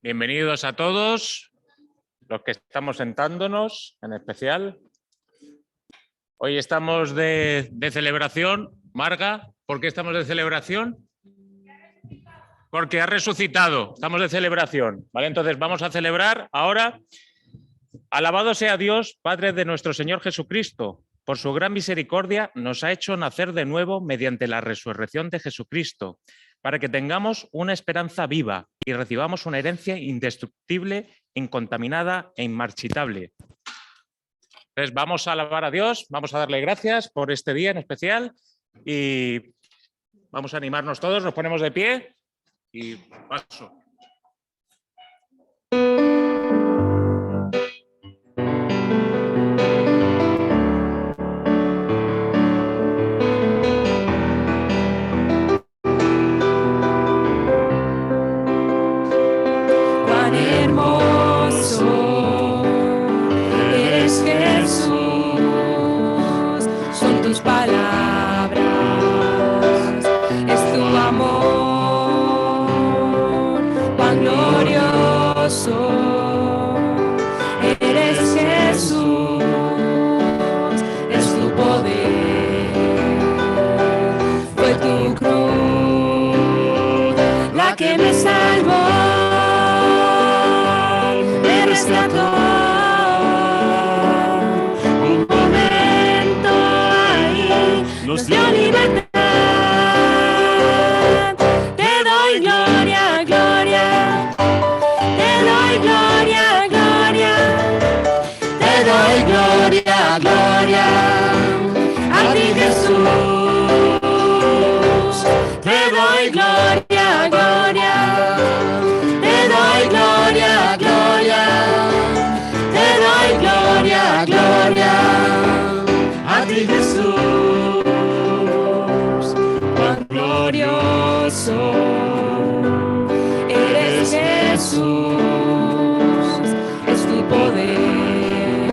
Bienvenidos a todos, los que estamos sentándonos, en especial. Hoy estamos de celebración. Marga, ¿por qué estamos de celebración? Porque ha resucitado, estamos de celebración, ¿vale? Entonces vamos a celebrar ahora. Alabado sea Dios, Padre de nuestro Señor Jesucristo. Por su gran misericordia nos ha hecho nacer de nuevo mediante la resurrección de Jesucristo, para que tengamos una esperanza viva y recibamos una herencia indestructible, incontaminada e inmarchitable. Entonces vamos a alabar a Dios, vamos a darle gracias por este día en especial y vamos a animarnos todos, nos ponemos de pie y paso. Eres Jesús, es tu poder, fue tu cruz la que me salvó, me rescató. Un momento ahí nos dio libertad. Te doy gloria, gloria. Te doy gloria, gloria, te doy gloria, gloria, a ti Jesús. Te doy gloria, gloria, te doy gloria, gloria, te doy gloria, gloria, a ti Jesús. Cuán glorioso eres Jesús. Es tu poder,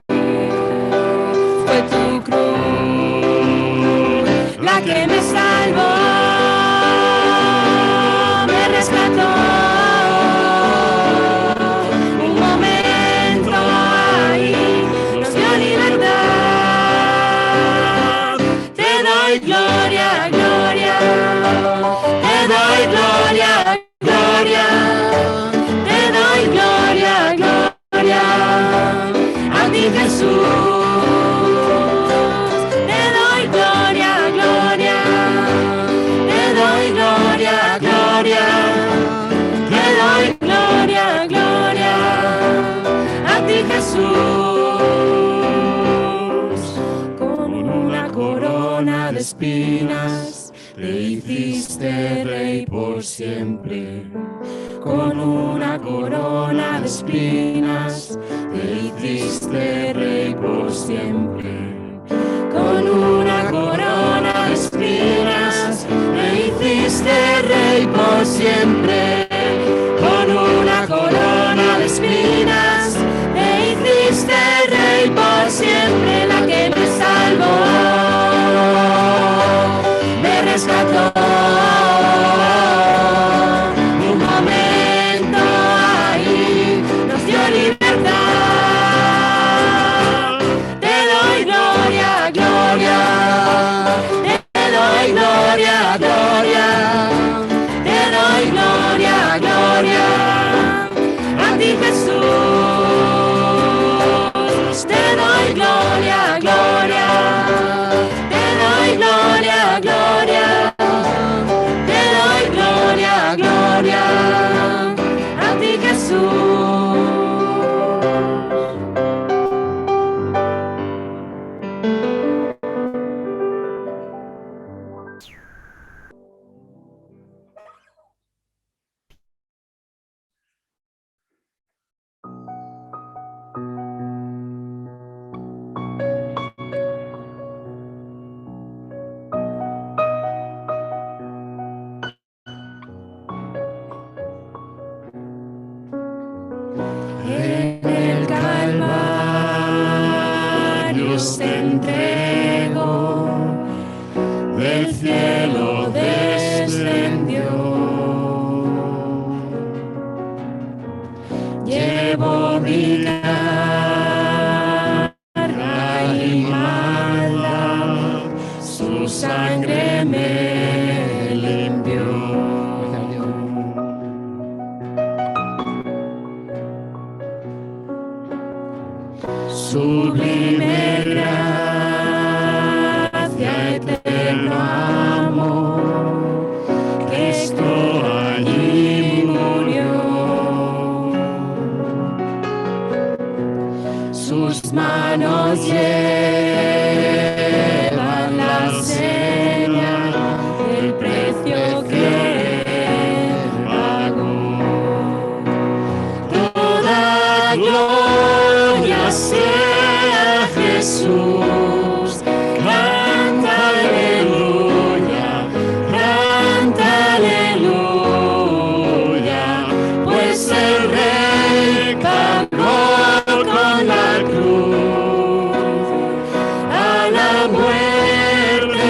fue tu cruz la que me salvó, me rescató. Un momento ahí nos dio libertad. Te doy gloria, gloria, te doy gloria, gloria. Te doy gloria, gloria, a ti Jesús. Te doy gloria, gloria, te doy gloria, gloria, te doy gloria, gloria, a ti Jesús. Con una corona de espinas te hiciste rey por siempre. Con una corona de espinas te hiciste rey por siempre. Con una corona de espinas te hiciste rey por siempre. Con una corona de espinas te hiciste rey por siempre. La que me salvó, me rescató. Gloria, gloria, te doy gloria, gloria, a ti Jesús. Te doy gloria, gloria, te doy gloria, gloria, te doy gloria, gloria, a ti Jesús. En el Calvario se entregó, del cielo descendió. sublime gracia, eterno amor, Cristo allí murió. Sus manos llevan la señal del precio que pagó. Toda gloria sea Jesús. Canta aleluya, canta aleluya, pues el Rey cargó con la cruz a la muerte,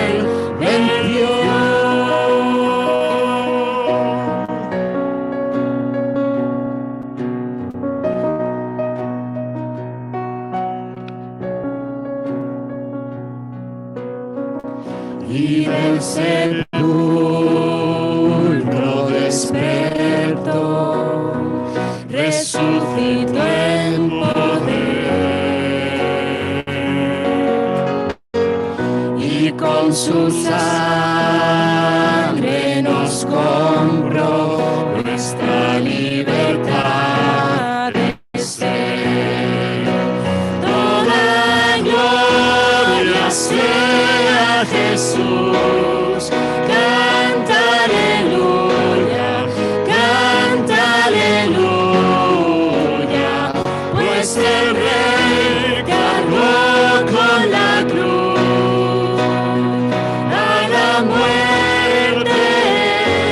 él venció. Y del sepulcro despertó, resucitó en poder, y con su sangre nos compró nuestra libertad de ser. Toda gloria sea Jesús. Canta aleluya, canta aleluya, pues el Rey cargó con la cruz a la muerte,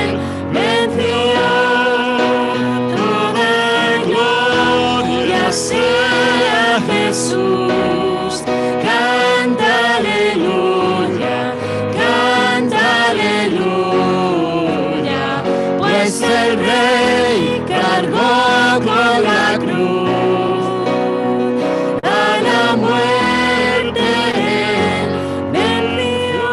él venció. Toda gloria sea Jesús. Canta aleluya, canta aleluya, pues el Rey cargó con la cruz a la muerte, él venció.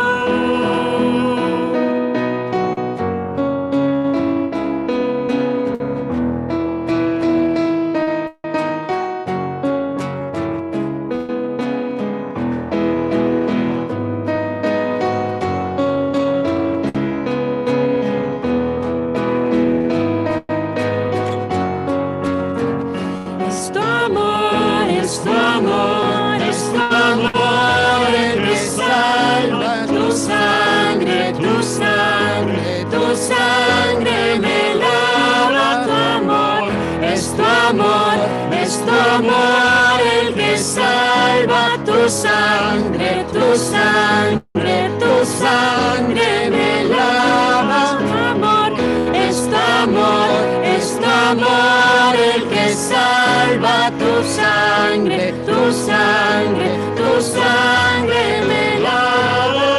Es tu amor, es tu amor, es tu amor el que salva. Tu sangre, tu sangre, tu sangre me lava. Tu amor, es tu amor, es tu amor el que salva. Tu sangre, tu sangre, tu sangre me lava. Tu amor, es tu amor, es tu amor el que salva. Tu sangre, tu sangre, tu sangre me lava.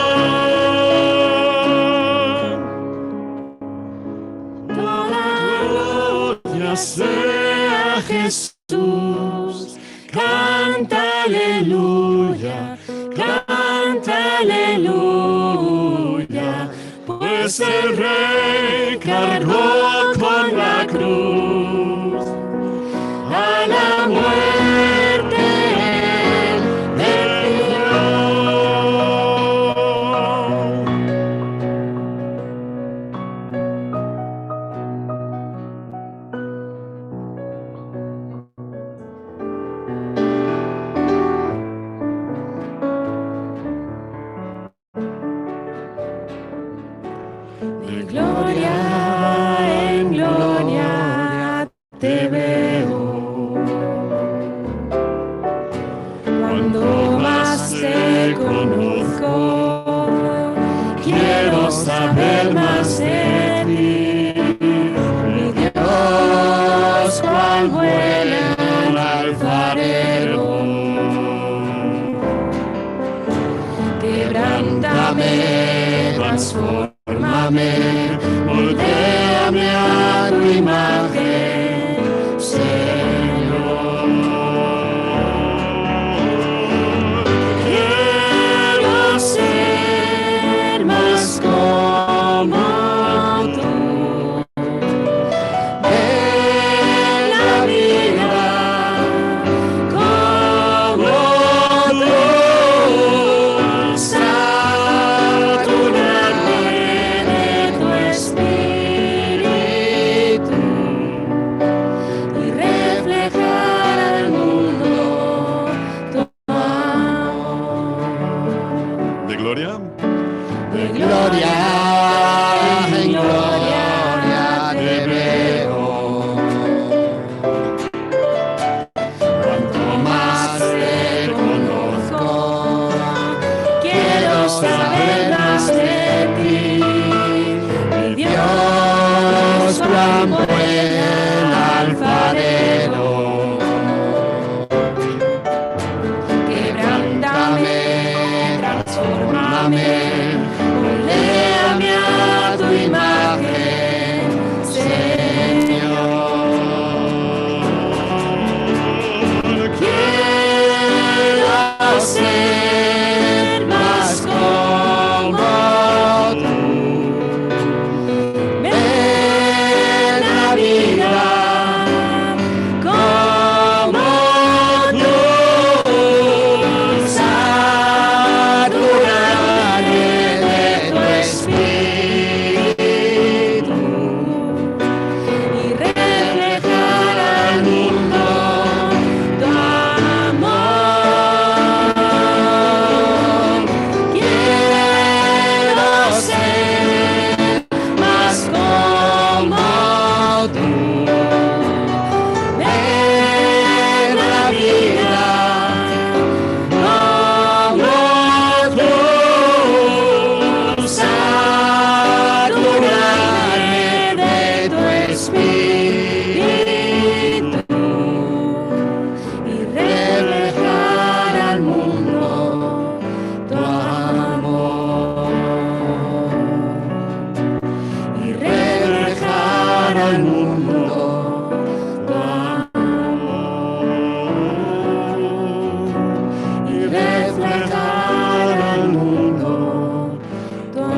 Toda gloria sea Jesús. Canta aleluya, canta aleluya, pues el Rey cargó con la cruz a la muerte, él venció. De gloria en gloria te veo, cuando más te conozco, quiero saber más de ti. Mi Dios, cuán vuela el alfarero, quebrántame, transfórmame, moldéame a tu imagen, Señor. Quiero ser más como tú. En la vida tan buen alfarero. Quebrántame, transfórmame, moléame a tu imagen, Señor. Quiero ser más como tú. Ven a vida como tú, saturaré de tu espíritu y reflejar al mundo tu amor. Quiero ser más como tú. Ven a vida como tú, saturaré de tu espíritu y reflejar al mundo tu amor. Y reflejar al mundo tu amor. Y reflejar al mundo tu amor.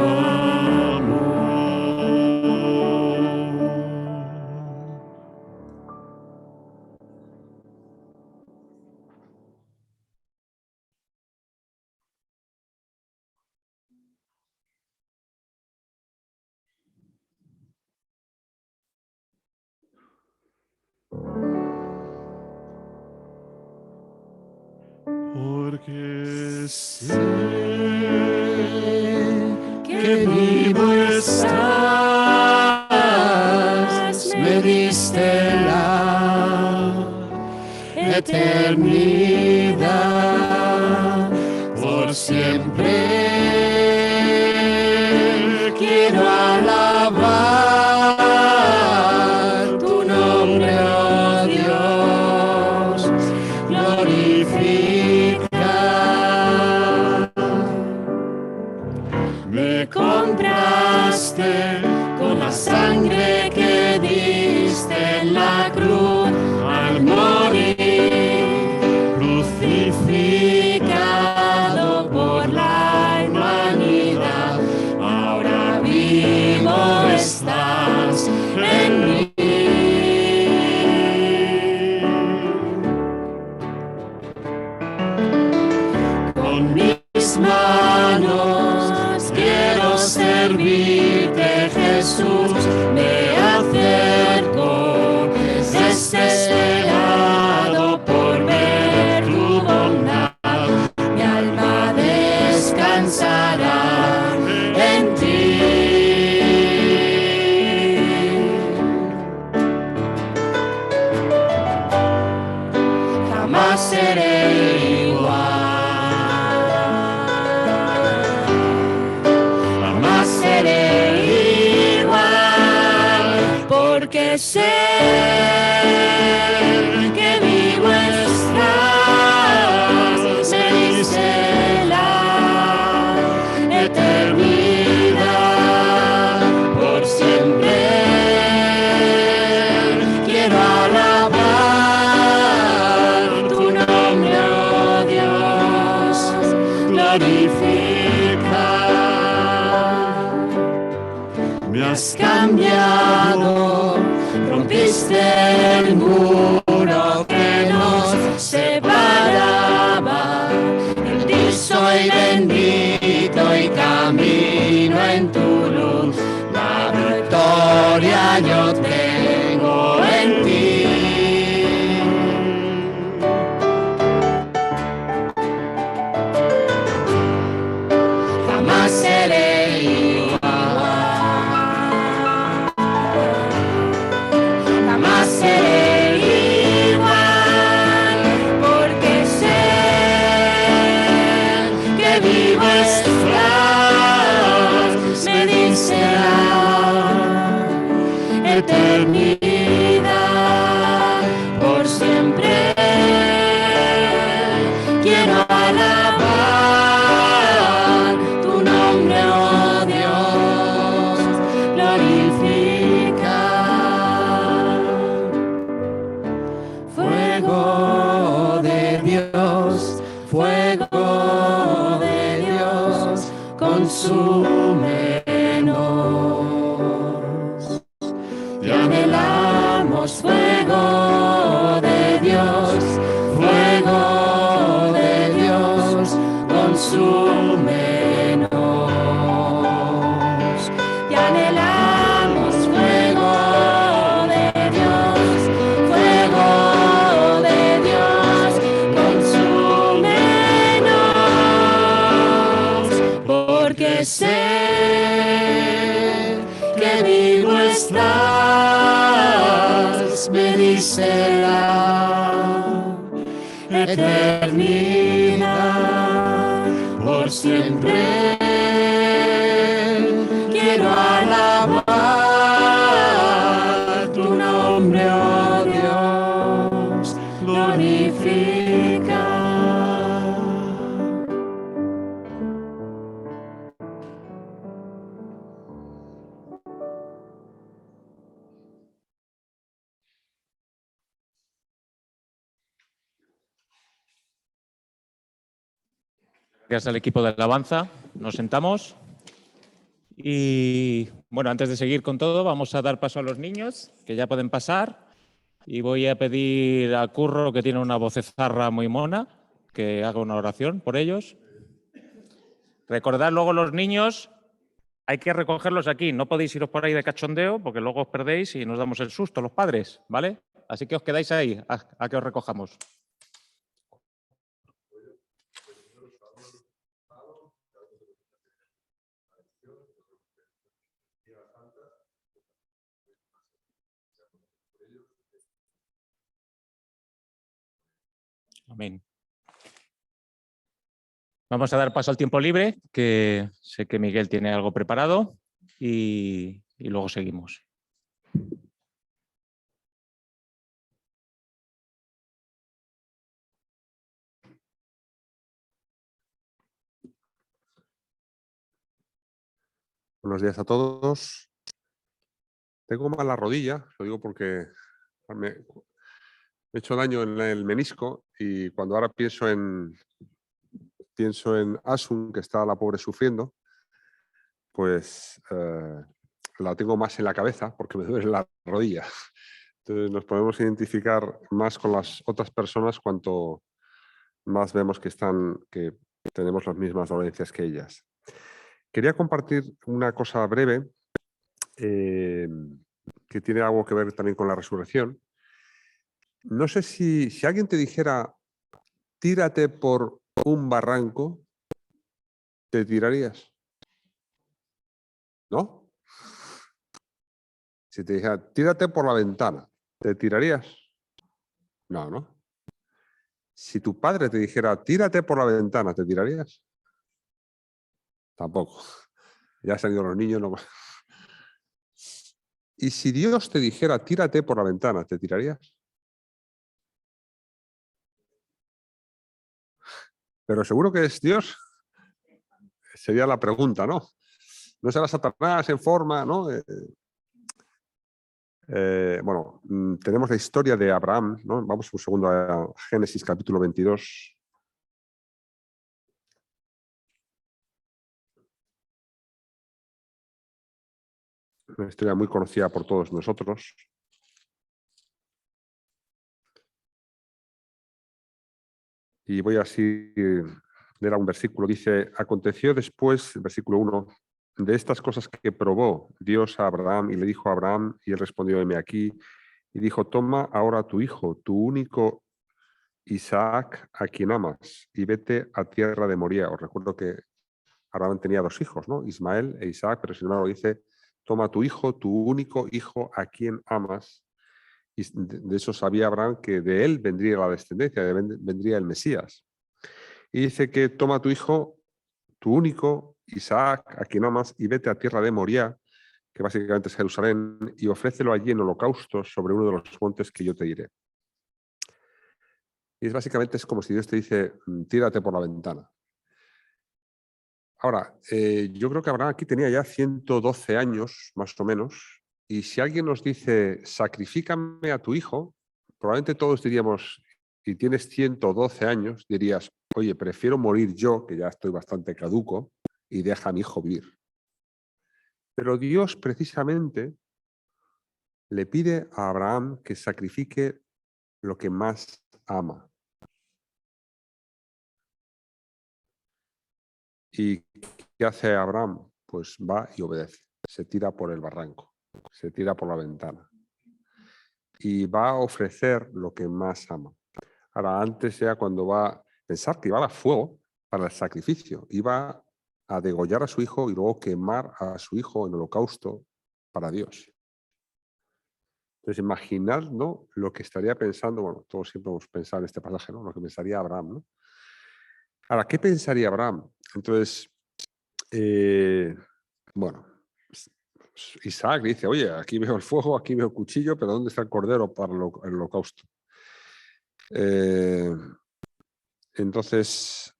Porque sé Que vivo estás, me diste la eternidad. Por siempre quiero alabar tu nombre, oh Dios, glorificar. Me compraste con la sangre que diste en la cruz al morir, crucificado por la humanidad. Ahora vivo estás en mí. Con mis manos quiero servirte, Jesús. Me acerco desesperado por ver tu bondad. Mi alma descansará en ti. Jamás seré igual. Jamás seré igual, porque sé que vivo estás, me dice la eternidad. Por siempre quiero alabar tu nombre, oh Dios, glorificar. Me has cambiado, rompiste el muro que nos separaba. En ti soy bendito y camino en tu luz. La victoria yo tengo en ti. Jamás seré igual. Jamás seré igual, porque sé que vivo estás, me dice la eternidad. te anhelamos, fuego de Dios, fuego de Dios, consúmenos. Te anhelamos, fuego de Dios, fuego de Dios, consúmenos, porque sé que vivo estás, me dice la eternidad, por siempre quiero alabar tu nombre, oh Dios, glorifica. Gracias al equipo de alabanza. Nos sentamos. Y bueno, antes de seguir con todo, vamos a dar paso a los niños, que ya pueden pasar. Y voy a pedir a Curro, que tiene una vocezarra muy mona, que haga una oración por ellos. Recordad luego los niños, hay que recogerlos aquí. No podéis iros por ahí de cachondeo, porque luego os perdéis y nos damos el susto los padres, ¿vale? Así que os quedáis ahí a que os recojamos. Amén. Vamos a dar paso al tiempo libre, que sé que Miguel tiene algo preparado y luego seguimos. Buenos días a todos. Tengo mala rodilla, lo digo porque me he hecho daño en el menisco y cuando ahora pienso en Asun, que está la pobre sufriendo, pues la tengo más en la cabeza porque me duele la rodilla. Entonces nos podemos identificar más con las otras personas cuanto más vemos que tenemos las mismas dolencias que ellas. Quería compartir una cosa breve que tiene algo que ver también con la resurrección. No sé si alguien te dijera, tírate por un barranco, ¿te tirarías? ¿No? Si te dijera, tírate por la ventana, ¿te tirarías? No, ¿no? Si tu padre te dijera, tírate por la ventana, ¿te tirarías? Tampoco. Ya han salido los niños. No. Y si Dios te dijera, tírate por la ventana, ¿te tirarías? Pero seguro que es Dios. Sería la pregunta, ¿no? No será Satanás en forma, ¿no? Bueno, tenemos la historia de Abraham, ¿no? Vamos un segundo a Génesis capítulo 22. Una historia muy conocida por todos nosotros. Y voy así a leer un versículo. Dice, aconteció después, versículo 1, de estas cosas que probó Dios a Abraham y le dijo a Abraham, y él respondió, heme aquí, y dijo, toma ahora tu hijo, tu único Isaac, a quien amas, y vete a tierra de Moría. Os recuerdo que Abraham tenía dos hijos, ¿no? Ismael e Isaac, pero sin embargo dice, toma tu hijo, tu único hijo, a quien amas. Y de eso sabía Abraham que de él vendría la descendencia, vendría el Mesías. Y dice que toma tu hijo, tu único, Isaac, a quien amas, y vete a tierra de Moría, que básicamente es Jerusalén, y ofrécelo allí en holocausto sobre uno de los montes que yo te diré. Y básicamente es como si Dios te dice, tírate por la ventana. Ahora, yo creo que Abraham aquí tenía ya 112 años, más o menos, y si alguien nos dice, sacrifícame a tu hijo, probablemente todos diríamos, si tienes 112 años, dirías, oye, prefiero morir yo, que ya estoy bastante caduco, y deja a mi hijo vivir. Pero Dios precisamente le pide a Abraham que sacrifique lo que más ama. ¿Y qué hace Abraham? Pues va y obedece, se tira por el barranco, se tira por la ventana y va a ofrecer lo que más ama. Ahora, antes ya cuando va a pensar que iba a fuego para el sacrificio, iba a degollar a su hijo y luego quemar a su hijo en holocausto para Dios. Entonces, imaginad, ¿no?, lo que estaría pensando, bueno, todos siempre hemos pensado en este pasaje, ¿no?, lo que pensaría Abraham, ¿no? Ahora, ¿qué pensaría Abraham? Entonces, bueno, Isaac dice, oye, aquí veo el fuego, aquí veo el cuchillo, pero ¿dónde está el cordero para el holocausto? Entonces,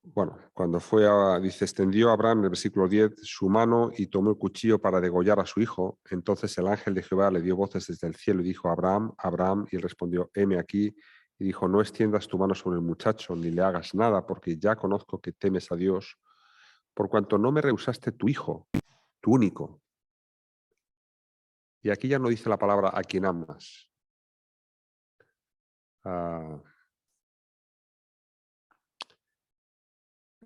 bueno, cuando dice, extendió Abraham, en el versículo 10, su mano y tomó el cuchillo para degollar a su hijo. Entonces el ángel de Jehová le dio voces desde el cielo y dijo, Abraham, Abraham, y él respondió, heme aquí. Y dijo, no extiendas tu mano sobre el muchacho, ni le hagas nada, porque ya conozco que temes a Dios, por cuanto no me rehusaste tu hijo, tu único. Y aquí ya no dice la palabra a quien amas.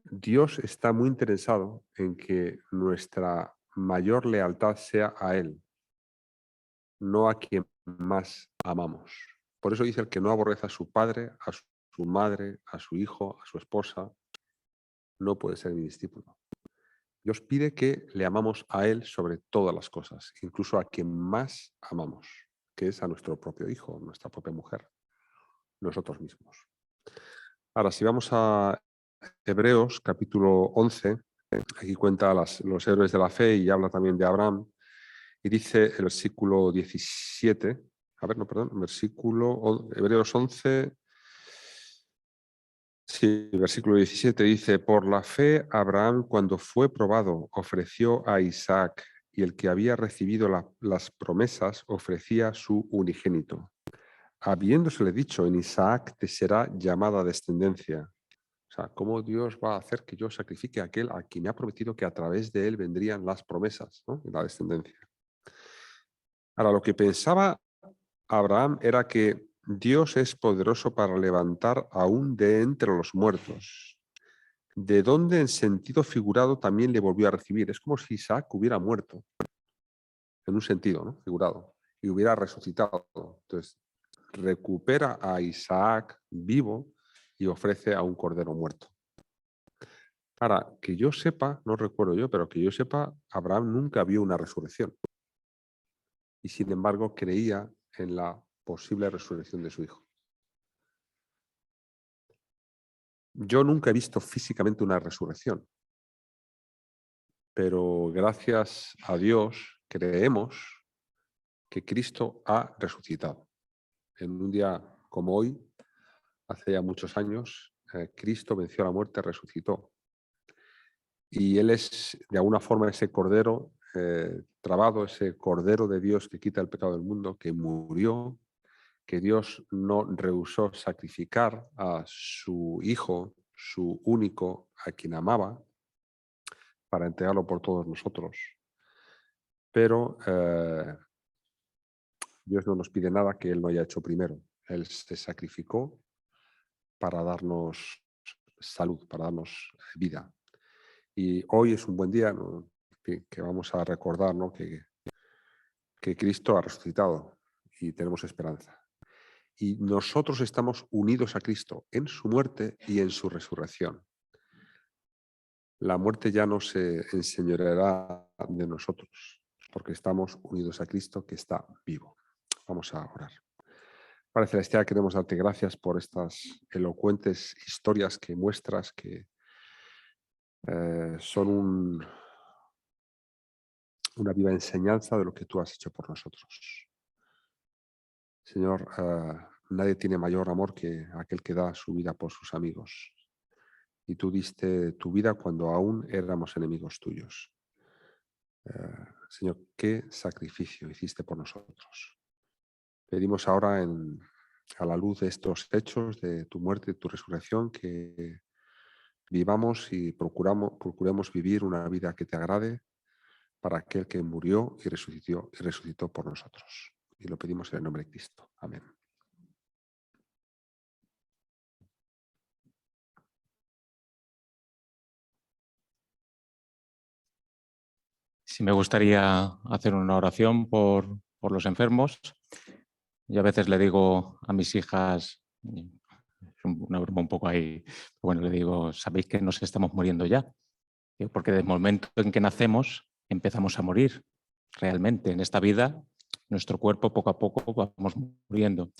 Dios está muy interesado en que nuestra mayor lealtad sea a Él, no a quien más amamos. Por eso dice el que no aborrece a su padre, a su madre, a su hijo, a su esposa, no puede ser mi discípulo. Dios pide que le amamos a Él sobre todas las cosas, incluso a quien más amamos, que es a nuestro propio hijo, nuestra propia mujer, nosotros mismos. Ahora, si vamos a Hebreos capítulo 11, aquí cuenta los héroes de la fe y habla también de Abraham, y dice el versículo 17, Hebreos 11, sí, versículo 17 dice, por la fe Abraham cuando fue probado ofreció a Isaac, y el que había recibido las promesas ofrecía su unigénito, habiéndosele dicho, en Isaac te será llamada descendencia. O sea, ¿cómo Dios va a hacer que yo sacrifique a aquel a quien me ha prometido que a través de él vendrían las promesas, ¿no?, y la descendencia? Ahora, lo que pensaba Abraham era que Dios es poderoso para levantar aún de entre los muertos, de donde en sentido figurado también le volvió a recibir. Es como si Isaac hubiera muerto, en un sentido, ¿no?, figurado, y hubiera resucitado. Entonces, recupera a Isaac vivo y ofrece a un cordero muerto. Ahora, que yo sepa, no recuerdo yo, pero que yo sepa, Abraham nunca vio una resurrección. Y sin embargo creía en la posible resurrección de su hijo. Yo nunca he visto físicamente una resurrección, pero gracias a Dios creemos que Cristo ha resucitado. En un día como hoy, hace ya muchos años, Cristo venció la muerte, resucitó. Y Él es, de alguna forma, ese cordero trabado, ese cordero de Dios que quita el pecado del mundo, que murió, que Dios no rehusó sacrificar a su Hijo, su único, a quien amaba, para entregarlo por todos nosotros. Pero Dios no nos pide nada que Él no haya hecho primero. Él se sacrificó para darnos salud, para darnos vida. Y hoy es un buen día, ¿no?, que vamos a recordar, ¿no?, que Cristo ha resucitado y tenemos esperanza. Y nosotros estamos unidos a Cristo en su muerte y en su resurrección. La muerte ya no se enseñoreará de nosotros, porque estamos unidos a Cristo que está vivo. Vamos a orar. Padre Celestial, queremos darte gracias por estas elocuentes historias que muestras, que son una viva enseñanza de lo que tú has hecho por nosotros. Señor, nadie tiene mayor amor que aquel que da su vida por sus amigos. Y tú diste tu vida cuando aún éramos enemigos tuyos. Señor, qué sacrificio hiciste por nosotros. Pedimos ahora, a la luz de estos hechos, de tu muerte y tu resurrección, que vivamos y procuremos vivir una vida que te agrade, para aquel que murió y resucitó por nosotros. Y lo pedimos en el nombre de Cristo. Amén. Sí, me gustaría hacer una oración por los enfermos. Yo a veces le digo a mis hijas, es una broma un poco ahí, pero bueno, le digo, ¿sabéis que nos estamos muriendo ya? Porque desde el momento en que nacemos empezamos a morir. Realmente en esta vida nuestro cuerpo poco a poco vamos muriendo.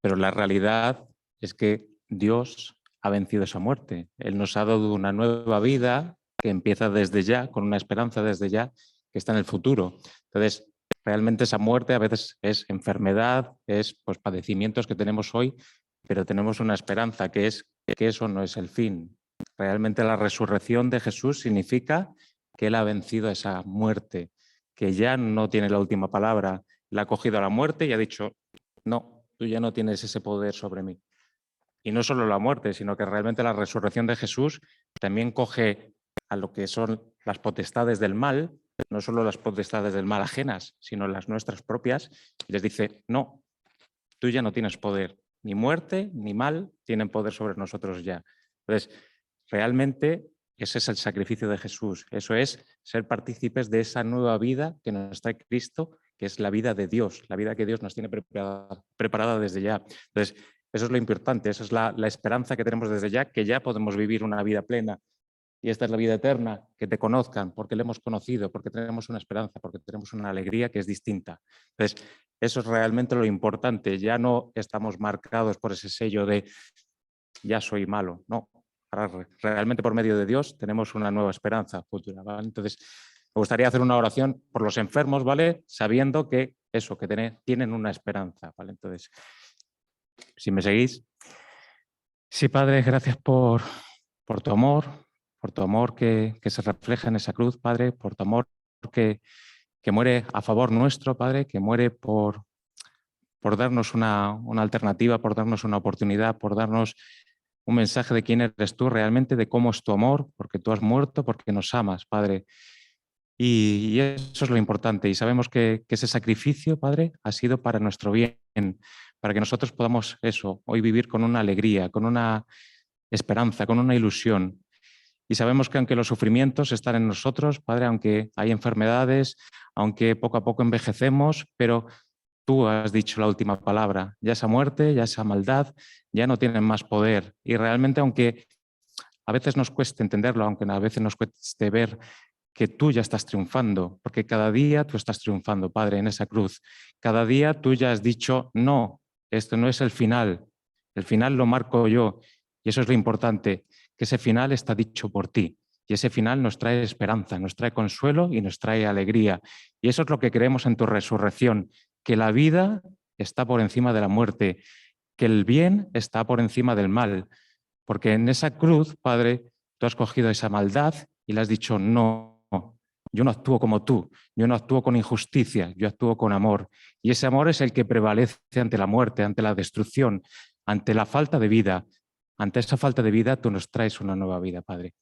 Pero la realidad es que Dios ha vencido esa muerte. Él nos ha dado una nueva vida que empieza desde ya, con una esperanza desde ya, que está en el futuro. Entonces, realmente esa muerte a veces es enfermedad, es pues, padecimientos que tenemos hoy, pero tenemos una esperanza que es que eso no es el fin. Realmente la resurrección de Jesús significa que Él ha vencido esa muerte, que ya no tiene la última palabra. Le ha cogido a la muerte y ha dicho, no, tú ya no tienes ese poder sobre mí. Y no solo la muerte, sino que realmente la resurrección de Jesús también coge a lo que son las potestades del mal, no solo las potestades del mal ajenas, sino las nuestras propias, y les dice, no, tú ya no tienes poder. Ni muerte ni mal tienen poder sobre nosotros ya. Entonces, realmente ese es el sacrificio de Jesús. Eso es ser partícipes de esa nueva vida que nos trae Cristo, que es la vida de Dios, la vida que Dios nos tiene preparada desde ya. Entonces, eso es lo importante, esa es la esperanza que tenemos desde ya, que ya podemos vivir una vida plena. Y esta es la vida eterna, que te conozcan, porque le hemos conocido, porque tenemos una esperanza, porque tenemos una alegría que es distinta. Entonces, eso es realmente lo importante. Ya no estamos marcados por ese sello de ya soy malo. No, ahora realmente por medio de Dios tenemos una nueva esperanza futura, ¿vale? Entonces, me gustaría hacer una oración por los enfermos, ¿vale? Sabiendo que eso, que tienen una esperanza, ¿vale? Entonces, si me seguís. Sí, Padre, gracias por tu amor que se refleja en esa cruz, Padre, por tu amor que muere a favor nuestro, Padre, que muere por darnos una alternativa, por darnos una oportunidad, por darnos un mensaje de quién eres tú realmente, de cómo es tu amor, porque tú has muerto, porque nos amas, Padre. Y eso es lo importante. Y sabemos que ese sacrificio, Padre, ha sido para nuestro bien, para que nosotros podamos eso, hoy vivir con una alegría, con una esperanza, con una ilusión. Y sabemos que aunque los sufrimientos están en nosotros, Padre, aunque hay enfermedades, aunque poco a poco envejecemos, pero tú has dicho la última palabra. Ya esa muerte, ya esa maldad, ya no tienen más poder. Y realmente, aunque a veces nos cueste entenderlo, aunque a veces nos cueste ver que tú ya estás triunfando, porque cada día tú estás triunfando, Padre, en esa cruz. Cada día tú ya has dicho, no, esto no es el final lo marco yo. Y eso es lo importante, que ese final está dicho por ti. Y ese final nos trae esperanza, nos trae consuelo y nos trae alegría. Y eso es lo que creemos en tu resurrección, que la vida está por encima de la muerte, que el bien está por encima del mal. Porque en esa cruz, Padre, tú has cogido esa maldad y le has dicho, no, yo no actúo como tú, yo no actúo con injusticia, yo actúo con amor. Y ese amor es el que prevalece ante la muerte, ante la destrucción, ante la falta de vida. Ante esa falta de vida, tú nos traes una nueva vida, Padre.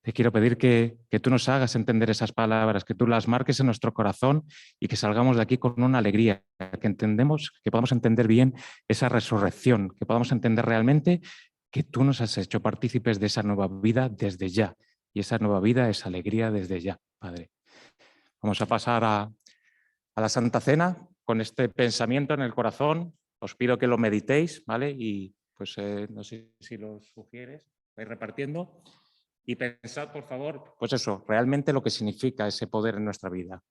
Te quiero pedir que tú nos hagas entender esas palabras, que tú las marques en nuestro corazón y que salgamos de aquí con una alegría, que podamos entender bien esa resurrección, que podamos entender realmente que tú nos has hecho partícipes de esa nueva vida desde ya. Y esa nueva vida es alegría desde ya, Padre. Vamos a pasar a la Santa Cena con este pensamiento en el corazón. Os pido que lo meditéis, ¿vale? Y pues no sé si lo sugieres, vais repartiendo. Y pensad, por favor, pues eso, realmente lo que significa ese poder en nuestra vida.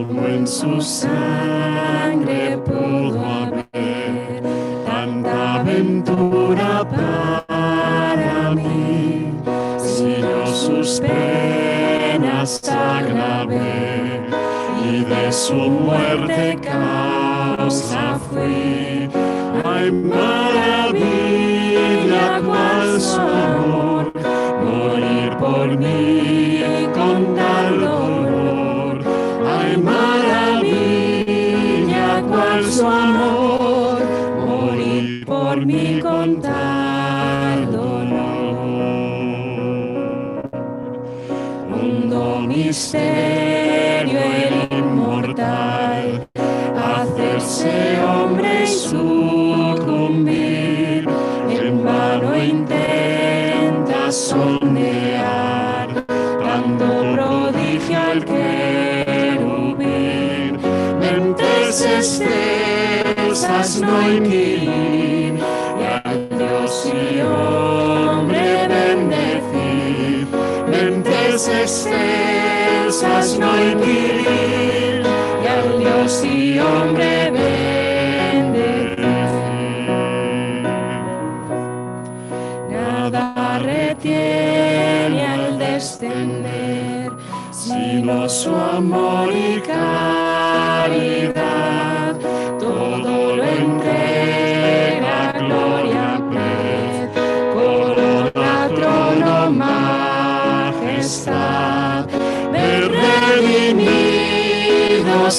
Como en su sangre aventura para mí. Si yo sus penas agravé y de su muerte causa fui, ay, maravilla cual su amor, morir por mí con tal dolor. Ay, maravilla cual su amor, morir por mí con tal dolor. Hondo misterio el inmortal, hacerse hombre y sucumbir, en vano intenta sondear, dando prodigio al querubín, mentes extensas no inquirir, y al Dios y hombre bendecir, mentes extensas no inquirir, y al Dios y hombre bendecir. Nada retiene al descender, sino su amor y caridad. Todo lo entrega, gloria, pled, corona, trono, majestad. Ver redimidos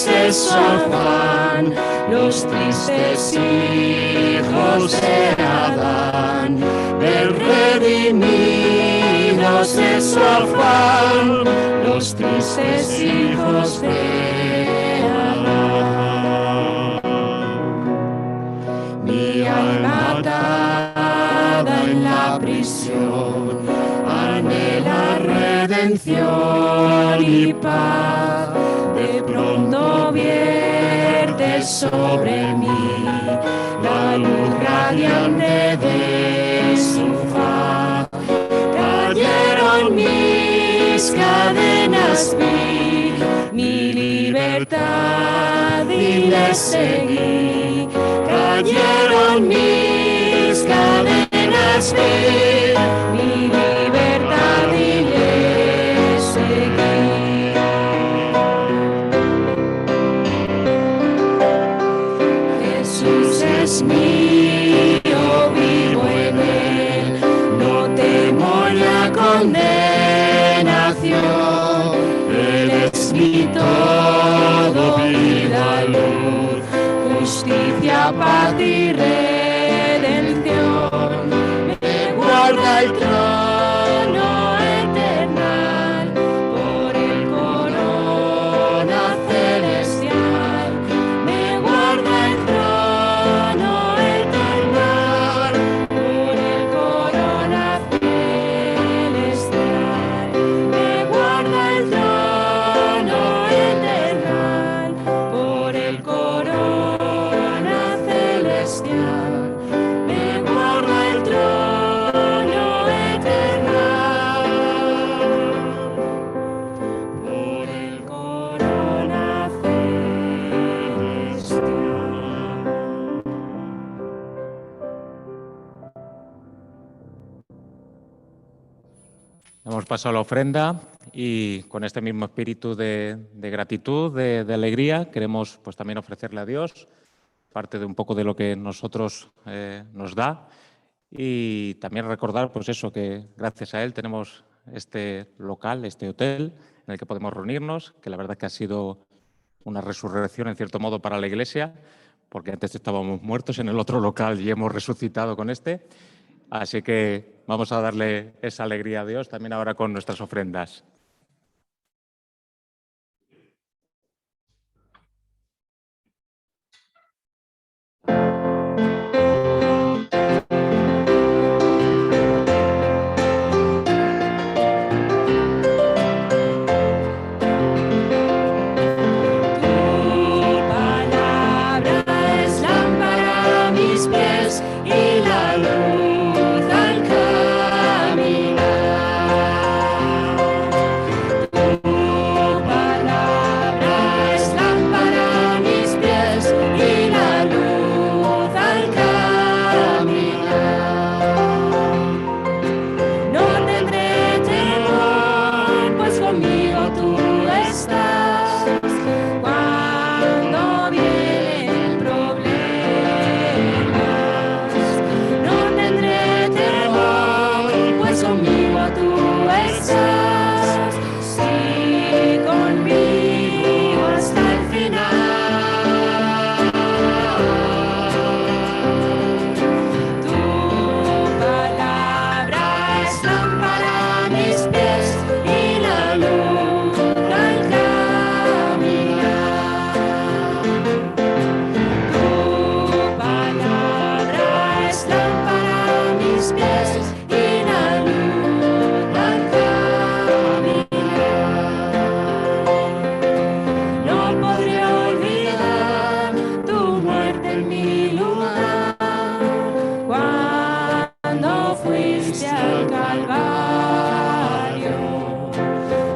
de su afán los tristes hijos de Adán. Ver redimidos de su afán los tristes hijos de Adán. Mi alma atada en la prisión anhela redención y paz. De pronto vierte sobre mí la luz radiante de su faz. Cayeron mis cadenas, vi mi libertad y le seguí. Cayeron mis cadenas, vi mi libertad y le seguí. Jesús es mío, vivo en él, no temo la condenación. Él es mi todo, vida, luz, justicia, paz y redención. Me guarda el trono eternal, por el corona celestial. Me guarda el trono eternal, por el corona celestial. Me guarda el trono eternal, por el corona celestial. Me guarda el trono eternal, por el corona celestial. Hemos pasado la ofrenda y con este mismo espíritu de gratitud, de alegría, queremos pues también ofrecerle a Dios parte de un poco de lo que nosotros nos da y también recordar pues eso, que gracias a él tenemos este local, este hotel en el que podemos reunirnos, que la verdad es que ha sido una resurrección en cierto modo para la Iglesia, porque antes estábamos muertos en el otro local y hemos resucitado con este. Así que vamos a darle esa alegría a Dios también ahora con nuestras ofrendas. Tu palabra es lámpara a mis pies y la luz al caminar. Calvario.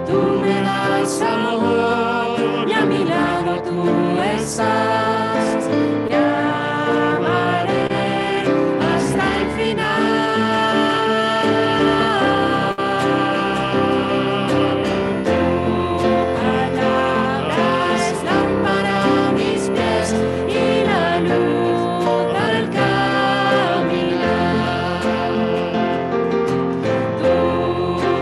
Tú me das amor y a mi lado tú estás. Te amaré hasta el final. Tu palabra es lámpara a mis pies y la luz al caminar. Tu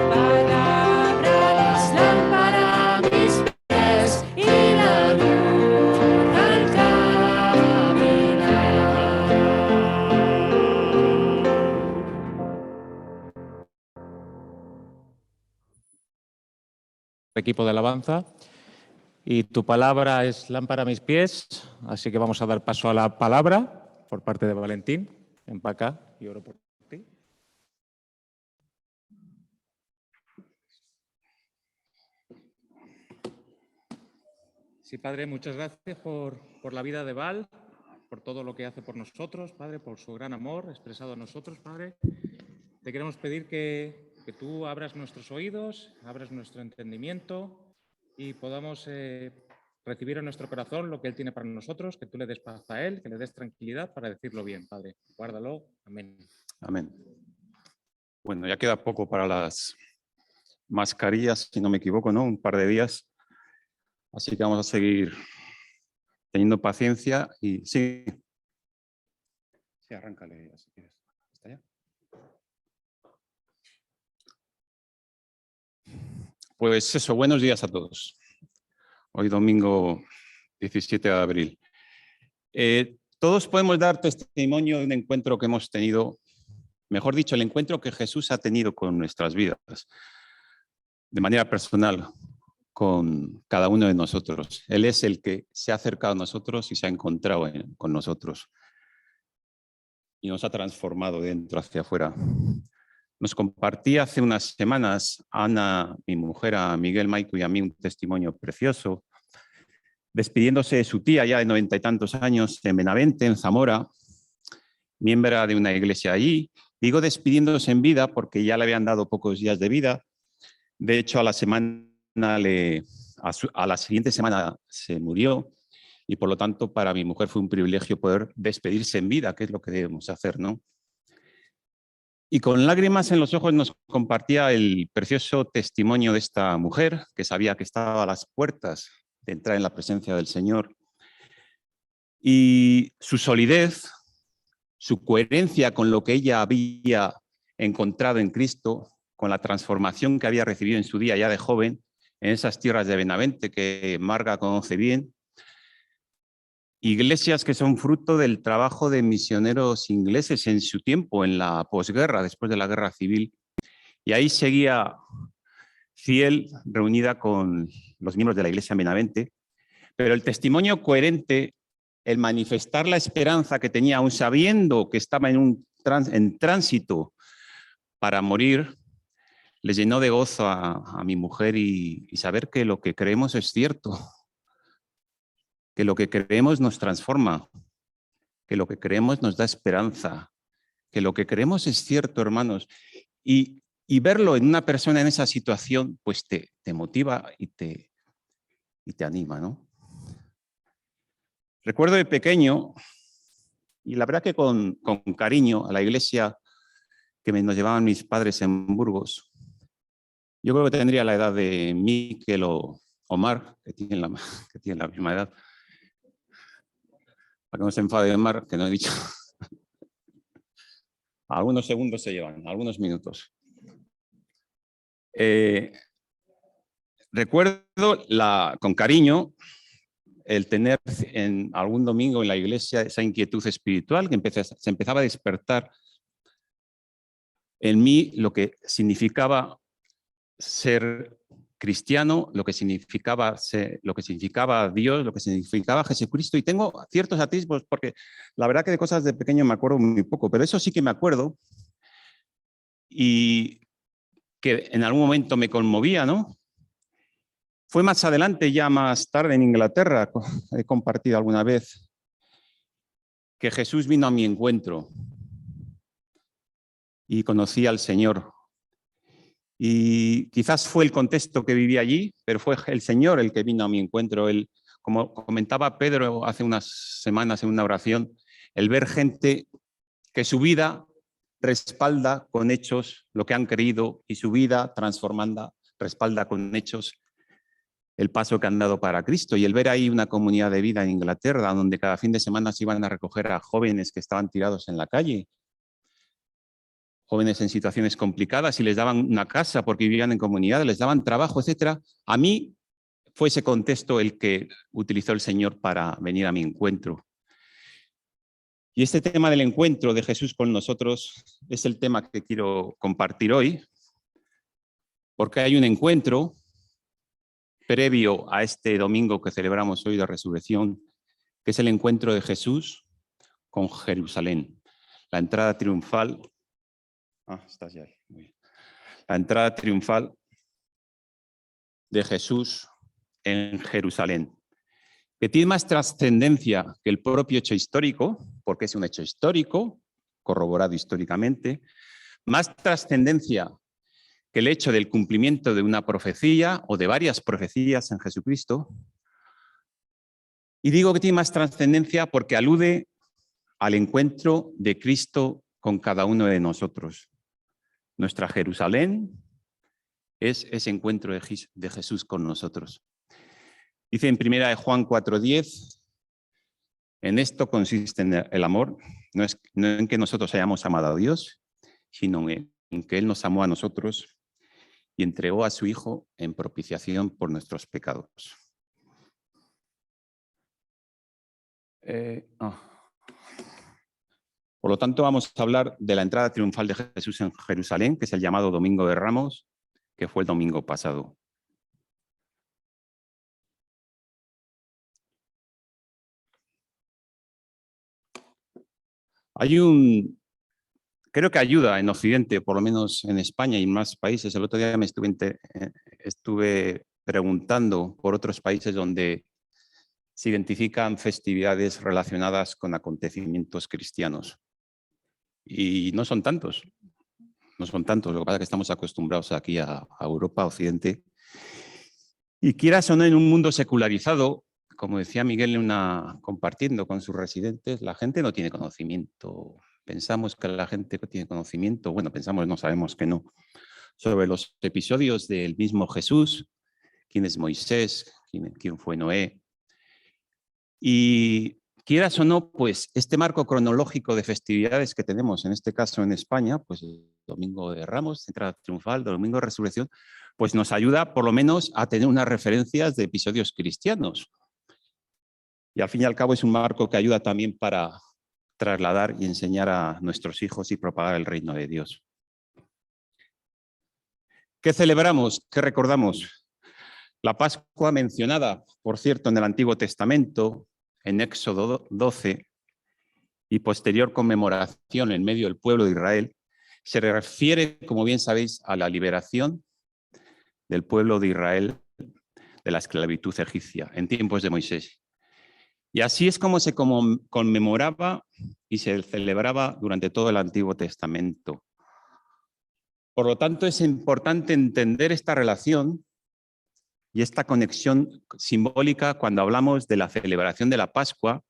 palabra es lámpara a mis pies y la luz al caminar. Equipo de alabanza. Y tu palabra es lámpara a mis pies, así que vamos a dar paso a la palabra por parte de Valentín. Ven para acá y oro por ti. Sí, Padre, muchas gracias por la vida de Val, por todo lo que hace por nosotros, Padre, por su gran amor expresado a nosotros, Padre. Te queremos pedir que tú abras nuestros oídos, abras nuestro entendimiento y podamos recibir en nuestro corazón lo que Él tiene para nosotros, que tú le des paz a Él, que le des tranquilidad para decirlo bien, Padre. Guárdalo. Amén. Amén. Bueno, ya queda poco para las mascarillas, si no me equivoco, ¿no? Un par de días. Así que vamos a seguir teniendo paciencia y sí. Sí, arráncale si quieres. ¿Está ya? Pues eso, buenos días a todos. Hoy domingo 17 de abril. Todos podemos dar testimonio de un encuentro que hemos tenido, mejor dicho, el encuentro que Jesús ha tenido con nuestras vidas, de manera personal, con cada uno de nosotros. Él es el que se ha acercado a nosotros y se ha encontrado con nosotros y nos ha transformado de dentro hacia afuera. Nos compartía hace unas semanas Ana, mi mujer, a Miguel, Maico y a mí un testimonio precioso, despidiéndose de su tía ya de 90 y tantos años en Benavente, en Zamora, miembro de una iglesia allí. Digo despidiéndose en vida porque ya le habían dado pocos días de vida. De hecho, a la siguiente semana se murió y por lo tanto para mi mujer fue un privilegio poder despedirse en vida, que es lo que debemos hacer, ¿no? Y con lágrimas en los ojos nos compartía el precioso testimonio de esta mujer que sabía que estaba a las puertas de entrar en la presencia del Señor. Y su solidez, su coherencia con lo que ella había encontrado en Cristo, con la transformación que había recibido en su día ya de joven, en esas tierras de Benavente que Marga conoce bien. Iglesias que son fruto del trabajo de misioneros ingleses en su tiempo, en la posguerra, después de la guerra civil. Y ahí seguía fiel, reunida con los miembros de la iglesia en Benavente. Pero el testimonio coherente, el manifestar la esperanza que tenía, aún sabiendo que estaba en tránsito para morir, le llenó de gozo a mi mujer y saber que lo que creemos es cierto, que lo que creemos nos transforma, que lo que creemos nos da esperanza, que lo que creemos es cierto, hermanos. Y verlo en una persona en esa situación, pues te motiva y te anima, ¿no? Recuerdo de pequeño, y la verdad que con cariño, a la iglesia que nos llevaban mis padres en Burgos. Yo creo que tendría la edad de Miquel o Omar, que tienen la misma edad. Para que no se enfade Omar, que no he dicho. Algunos segundos se llevan, algunos minutos. Recuerdo con cariño el tener en algún domingo en la iglesia esa inquietud espiritual que se empezaba a despertar en mí lo que significaba ser cristiano, lo que significaba Dios, lo que significaba Jesucristo. Y tengo ciertos atisbos porque la verdad que de cosas de pequeño me acuerdo muy poco, pero eso sí que me acuerdo y que en algún momento me conmovía, ¿no? Fue más adelante, ya más tarde en Inglaterra, he compartido alguna vez, que Jesús vino a mi encuentro y conocí al Señor Y quizás fue el contexto que viví allí, pero fue el Señor el que vino a mi encuentro. Como comentaba Pedro hace unas semanas en una oración, el ver gente que su vida respalda con hechos lo que han creído y su vida transformada respalda con hechos el paso que han dado para Cristo. Y el ver ahí una comunidad de vida en Inglaterra, donde cada fin de semana se iban a recoger a jóvenes que estaban tirados en la calle, jóvenes en situaciones complicadas, y les daban una casa porque vivían en comunidad, les daban trabajo, etc. A mí fue ese contexto el que utilizó el Señor para venir a mi encuentro. Y este tema del encuentro de Jesús con nosotros es el tema que quiero compartir hoy, porque hay un encuentro previo a este domingo que celebramos hoy de Resurrección, que es el encuentro de Jesús con Jerusalén. La entrada triunfal. Estás ya ahí. Muy bien. La entrada triunfal de Jesús en Jerusalén, que tiene más trascendencia que el propio hecho histórico, porque es un hecho histórico, corroborado históricamente, más trascendencia que el hecho del cumplimiento de una profecía o de varias profecías en Jesucristo. Y digo que tiene más trascendencia porque alude al encuentro de Cristo con cada uno de nosotros. Nuestra Jerusalén es ese encuentro de Jesús con nosotros. Dice en 1 Juan 4:10, en esto consiste el amor, no en que nosotros hayamos amado a Dios, sino en que Él nos amó a nosotros y entregó a su Hijo en propiciación por nuestros pecados. Por lo tanto, vamos a hablar de la entrada triunfal de Jesús en Jerusalén, que es el llamado Domingo de Ramos, que fue el domingo pasado. Creo que ayuda en Occidente, por lo menos en España y en más países. El otro día me estuve preguntando por otros países donde se identifican festividades relacionadas con acontecimientos cristianos. Y no son tantos. No son tantos. Lo que pasa es que estamos acostumbrados aquí a Europa, a Occidente. Y quieras o no, en un mundo secularizado, como decía Miguel compartiendo con sus residentes, la gente no tiene conocimiento. Pensamos que la gente tiene conocimiento, bueno, no sabemos que no, sobre los episodios del mismo Jesús, quién es Moisés, quién fue Noé. Y quieras o no, pues este marco cronológico de festividades que tenemos, en este caso en España, pues el Domingo de Ramos, entrada triunfal, Domingo de Resurrección, pues nos ayuda por lo menos a tener unas referencias de episodios cristianos. Y al fin y al cabo es un marco que ayuda también para trasladar y enseñar a nuestros hijos y propagar el reino de Dios. ¿Qué celebramos? ¿Qué recordamos? La Pascua mencionada, por cierto, en el Antiguo Testamento, en Éxodo 12, y posterior conmemoración en medio del pueblo de Israel, se refiere, como bien sabéis, a la liberación del pueblo de Israel de la esclavitud egipcia en tiempos de Moisés. Y así es como se conmemoraba y se celebraba durante todo el Antiguo Testamento. Por lo tanto, es importante entender esta relación y esta conexión simbólica cuando hablamos de la celebración de la Pascua,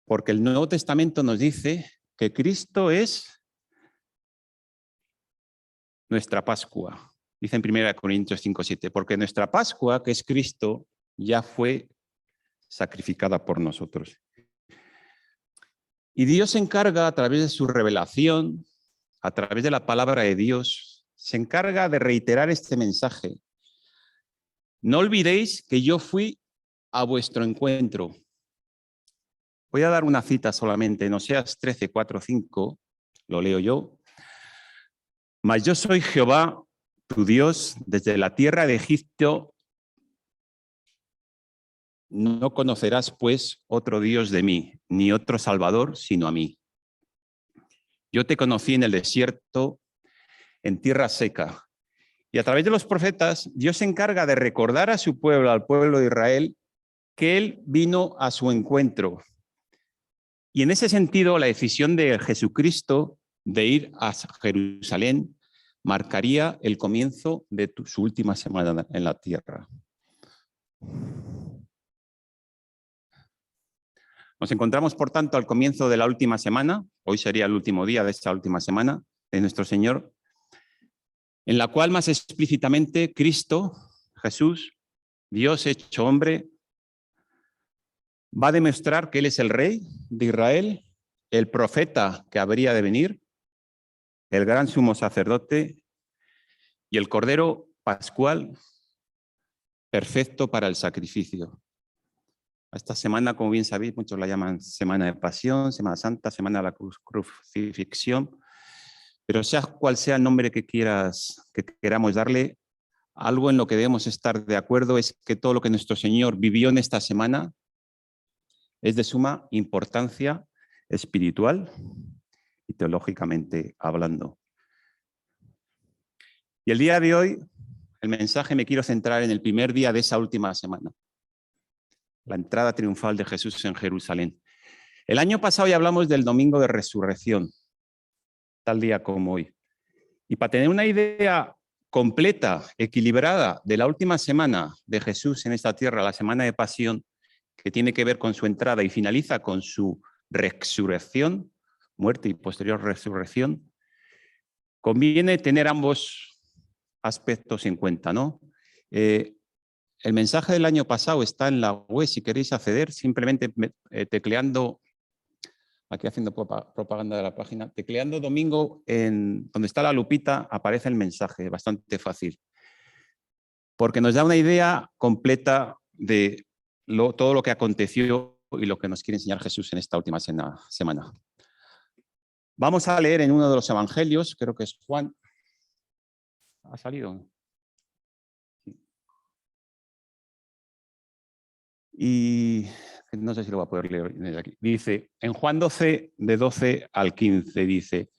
porque el Nuevo Testamento nos dice que Cristo es nuestra Pascua. Dice en 1 Corintios 5:7, porque nuestra Pascua, que es Cristo, ya fue sacrificada por nosotros. Y Dios se encarga, a través de su revelación, a través de la palabra de Dios, se encarga de reiterar este mensaje. No olvidéis que yo fui a vuestro encuentro. Voy a dar una cita solamente, en Oseas 13, 4, 5, lo leo yo. Mas yo soy Jehová, tu Dios, desde la tierra de Egipto. No conocerás, pues, otro Dios de mí, ni otro Salvador, sino a mí. Yo te conocí en el desierto, en tierra seca. Y a través de los profetas, Dios se encarga de recordar a su pueblo, al pueblo de Israel, que Él vino a su encuentro. Y en ese sentido, la decisión de Jesucristo de ir a Jerusalén marcaría el comienzo de su última semana en la tierra. Nos encontramos, por tanto, al comienzo de la última semana, hoy sería el último día de esta última semana de nuestro Señor, en la cual más explícitamente Cristo, Jesús, Dios hecho hombre, va a demostrar que Él es el Rey de Israel, el profeta que habría de venir, el gran sumo sacerdote y el Cordero Pascual perfecto para el sacrificio. Esta semana, como bien sabéis, muchos la llaman Semana de Pasión, Semana Santa, Semana de la Crucifixión, pero sea cual sea el nombre que queramos darle, algo en lo que debemos estar de acuerdo es que todo lo que nuestro Señor vivió en esta semana es de suma importancia espiritual y teológicamente hablando. Y el día de hoy, el mensaje me quiero centrar en el primer día de esa última semana, la entrada triunfal de Jesús en Jerusalén. El año pasado ya hablamos del Domingo de Resurrección, tal día como hoy. Y para tener una idea completa, equilibrada de la última semana de Jesús en esta tierra, la semana de Pasión, que tiene que ver con su entrada y finaliza con su resurrección, muerte y posterior resurrección, conviene tener ambos aspectos en cuenta, ¿no? El mensaje del año pasado está en la web, si queréis acceder, simplemente tecleando, aquí haciendo propaganda de la página, tecleando domingo en donde está la lupita, aparece el mensaje, bastante fácil, porque nos da una idea completa de todo lo que aconteció y lo que nos quiere enseñar Jesús en esta última semana. Vamos a leer en uno de los evangelios, creo que es Juan. ¿Ha salido? Y no sé si lo voy a poder leer desde aquí. Dice, en Juan 12, de 12 al 15, dice,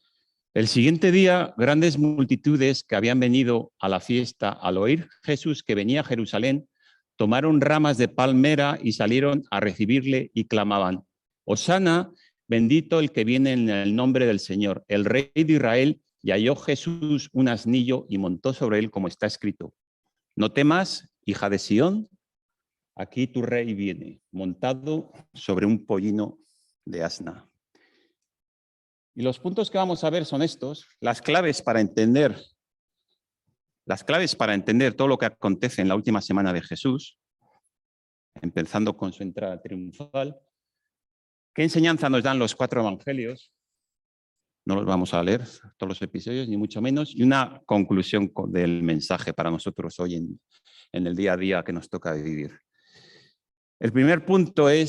el siguiente día, grandes multitudes que habían venido a la fiesta, al oír Jesús que venía a Jerusalén, tomaron ramas de palmera y salieron a recibirle y clamaban, Hosana, bendito el que viene en el nombre del Señor, el Rey de Israel, y halló Jesús un asnillo y montó sobre él como está escrito. No temas, hija de Sión, aquí tu rey viene, montado sobre un pollino de asna. Y los puntos que vamos a ver son estos, las claves para entender todo lo que acontece en la última semana de Jesús, empezando con su entrada triunfal. ¿Qué enseñanza nos dan los 4 evangelios? No los vamos a leer todos los episodios, ni mucho menos, y una conclusión del mensaje para nosotros hoy en el día a día que nos toca vivir. El primer punto de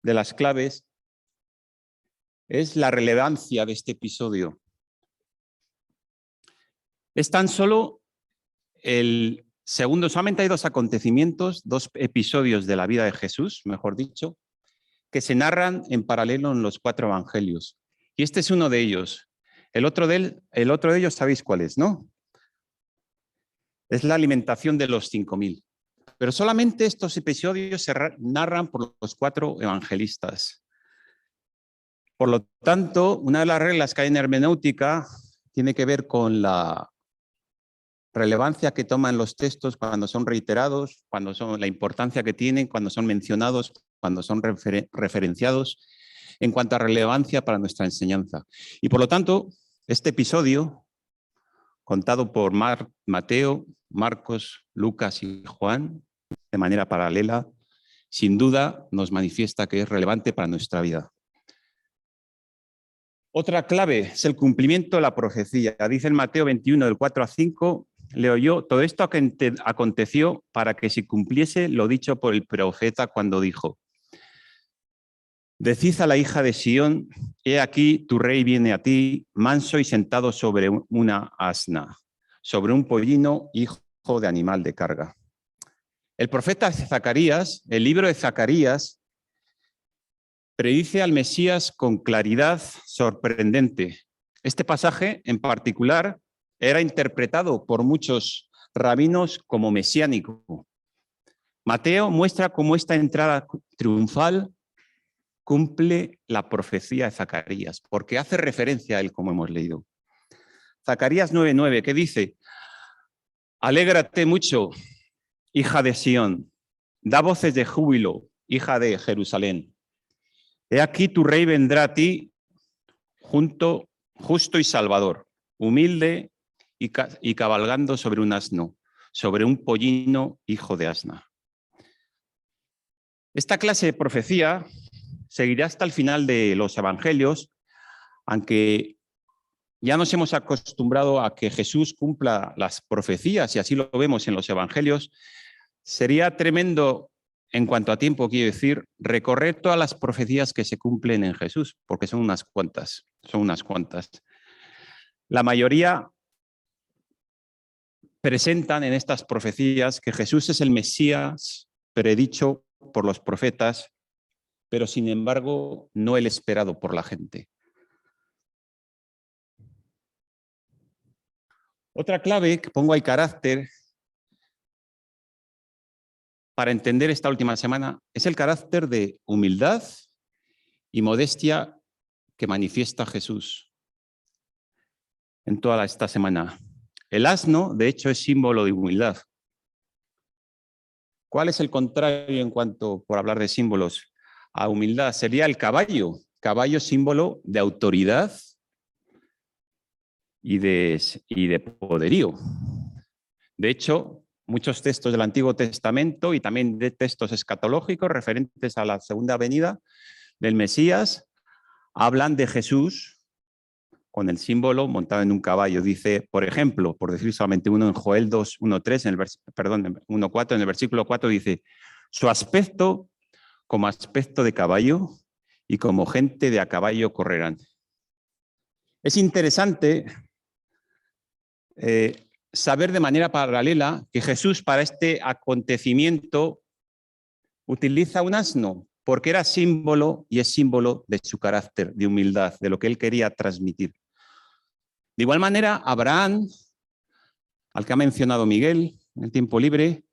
las claves es la relevancia de este episodio. Es tan solo el segundo, solamente hay 2 acontecimientos, 2 episodios de la vida de Jesús, mejor dicho, que se narran en paralelo en los 4 evangelios. Y este es uno de ellos. El otro de ellos sabéis cuál es, ¿no? Es la alimentación de los 5.000. Pero solamente estos episodios se narran por los 4 evangelistas. Por lo tanto, una de las reglas que hay en hermenéutica tiene que ver con la relevancia que toman los textos cuando son reiterados, cuando son la importancia que tienen, cuando son mencionados, cuando son referenciados, en cuanto a relevancia para nuestra enseñanza. Y por lo tanto, este episodio, contado por Mateo, Marcos, Lucas y Juan, de manera paralela, sin duda nos manifiesta que es relevante para nuestra vida. Otra clave es el cumplimiento de la profecía. Dice en Mateo 21, del 4 a 5, leo yo, todo esto aconteció para que se cumpliese lo dicho por el profeta cuando dijo, decid a la hija de Sión, he aquí tu rey viene a ti, manso y sentado sobre una asna, sobre un pollino, hijo de animal de carga. El profeta Zacarías, el libro de Zacarías, predice al Mesías con claridad sorprendente. Este pasaje en particular era interpretado por muchos rabinos como mesiánico. Mateo muestra cómo esta entrada triunfal cumple la profecía de Zacarías, porque hace referencia a él, como hemos leído. Zacarías 9:9, que dice: alégrate mucho, hija de Sión, da voces de júbilo, hija de Jerusalén. He aquí tu rey vendrá a ti, justo y salvador, humilde y cabalgando sobre un asno, sobre un pollino, hijo de asna. Esta clase de profecía seguirá hasta el final de los evangelios, aunque ya nos hemos acostumbrado a que Jesús cumpla las profecías, y así lo vemos en los evangelios. Sería tremendo, en cuanto a tiempo, quiero decir, recorrer todas las profecías que se cumplen en Jesús, porque son unas cuantas, La mayoría presentan en estas profecías que Jesús es el Mesías predicho por los profetas, pero sin embargo no el esperado por la gente. Otra clave que pongo ahí, carácter, para entender esta última semana, es el carácter de humildad y modestia que manifiesta Jesús en toda esta semana. El asno, de hecho, es símbolo de humildad. ¿Cuál es el contrario en cuanto, por hablar de símbolos, a humildad? Sería el caballo. Caballo, símbolo de autoridad y de poderío. De hecho, muchos textos del Antiguo Testamento y también de textos escatológicos referentes a la segunda venida del Mesías hablan de Jesús con el símbolo montado en un caballo. Dice, por ejemplo, por decir solamente uno, en Joel 2:1-3, 1:4, en el versículo 4 dice: su aspecto como aspecto de caballo y como gente de a caballo correrán. Es interesante saber de manera paralela que Jesús para este acontecimiento utiliza un asno, porque era símbolo y es símbolo de su carácter, de humildad, de lo que él quería transmitir. De igual manera, Abraham, al que ha mencionado Miguel en el tiempo libre,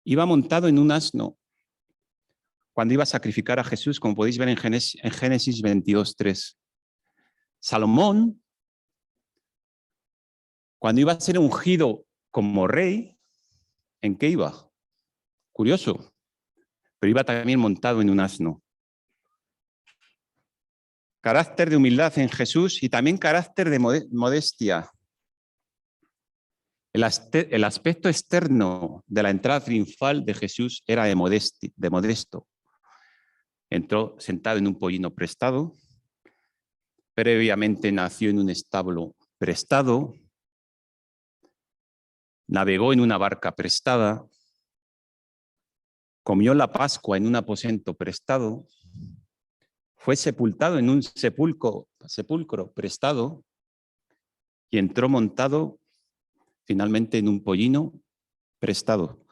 iba montado en un asno cuando iba a sacrificar a Jesús, como podéis ver en Génesis 22:3. Salomón, cuando iba a ser ungido como rey, ¿en qué iba? Curioso, pero iba también montado en un asno. Carácter de humildad en Jesús y también carácter de modestia. El aspecto externo de la entrada triunfal de Jesús era de modesto. Entró sentado en un pollino prestado, previamente nació en un establo prestado, navegó en una barca prestada, comió la Pascua en un aposento prestado, fue sepultado en un sepulcro prestado y entró montado finalmente en un pollino prestado.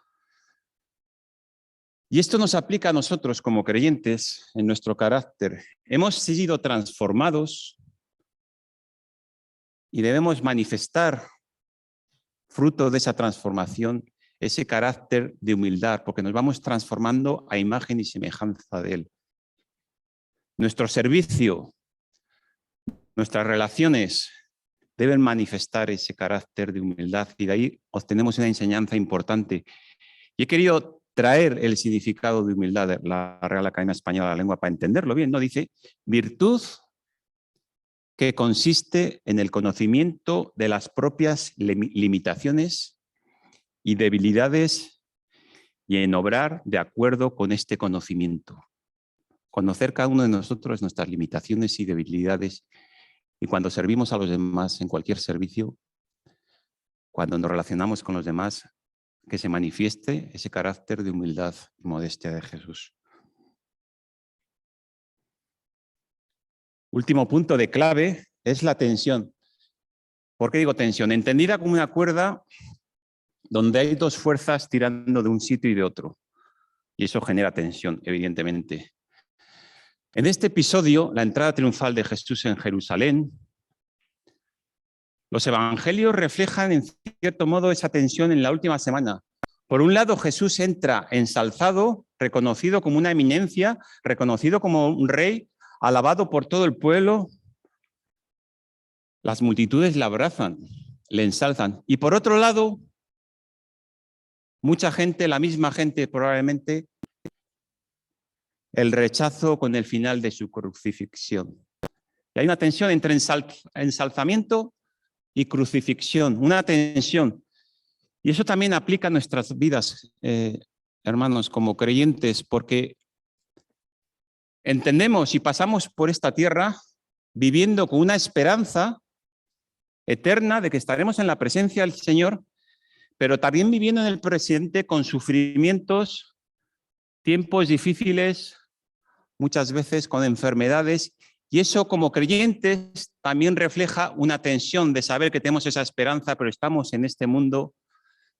Y esto nos aplica a nosotros como creyentes en nuestro carácter. Hemos sido transformados y debemos manifestar, fruto de esa transformación, ese carácter de humildad, porque nos vamos transformando a imagen y semejanza de Él. Nuestro servicio, nuestras relaciones deben manifestar ese carácter de humildad y de ahí obtenemos una enseñanza importante. Y he querido traer el significado de humildad de la Real Academia Española de la Lengua para entenderlo bien, ¿no? Dice, virtud que consiste en el conocimiento de las propias limitaciones y debilidades y en obrar de acuerdo con este conocimiento. Conocer cada uno de nosotros nuestras limitaciones y debilidades y cuando servimos a los demás en cualquier servicio, cuando nos relacionamos con los demás, que se manifieste ese carácter de humildad y modestia de Jesús. Último punto de clave es la tensión. ¿Por qué digo tensión? Entendida como una cuerda donde hay dos fuerzas tirando de un sitio y de otro. Y eso genera tensión, evidentemente. En este episodio, la entrada triunfal de Jesús en Jerusalén, los evangelios reflejan en cierto modo esa tensión en la última semana. Por un lado, Jesús entra ensalzado, reconocido como una eminencia, reconocido como un rey, alabado por todo el pueblo. Las multitudes le abrazan, le ensalzan. Y por otro lado, mucha gente, la misma gente probablemente, el rechazo con el final de su crucifixión. Y hay una tensión entre ensalzamiento y crucifixión, una tensión. Y eso también aplica a nuestras vidas, hermanos, como creyentes, porque entendemos y pasamos por esta tierra viviendo con una esperanza eterna de que estaremos en la presencia del Señor, pero también viviendo en el presente con sufrimientos, tiempos difíciles, muchas veces con enfermedades, y eso como creyentes también refleja una tensión de saber que tenemos esa esperanza, pero estamos en este mundo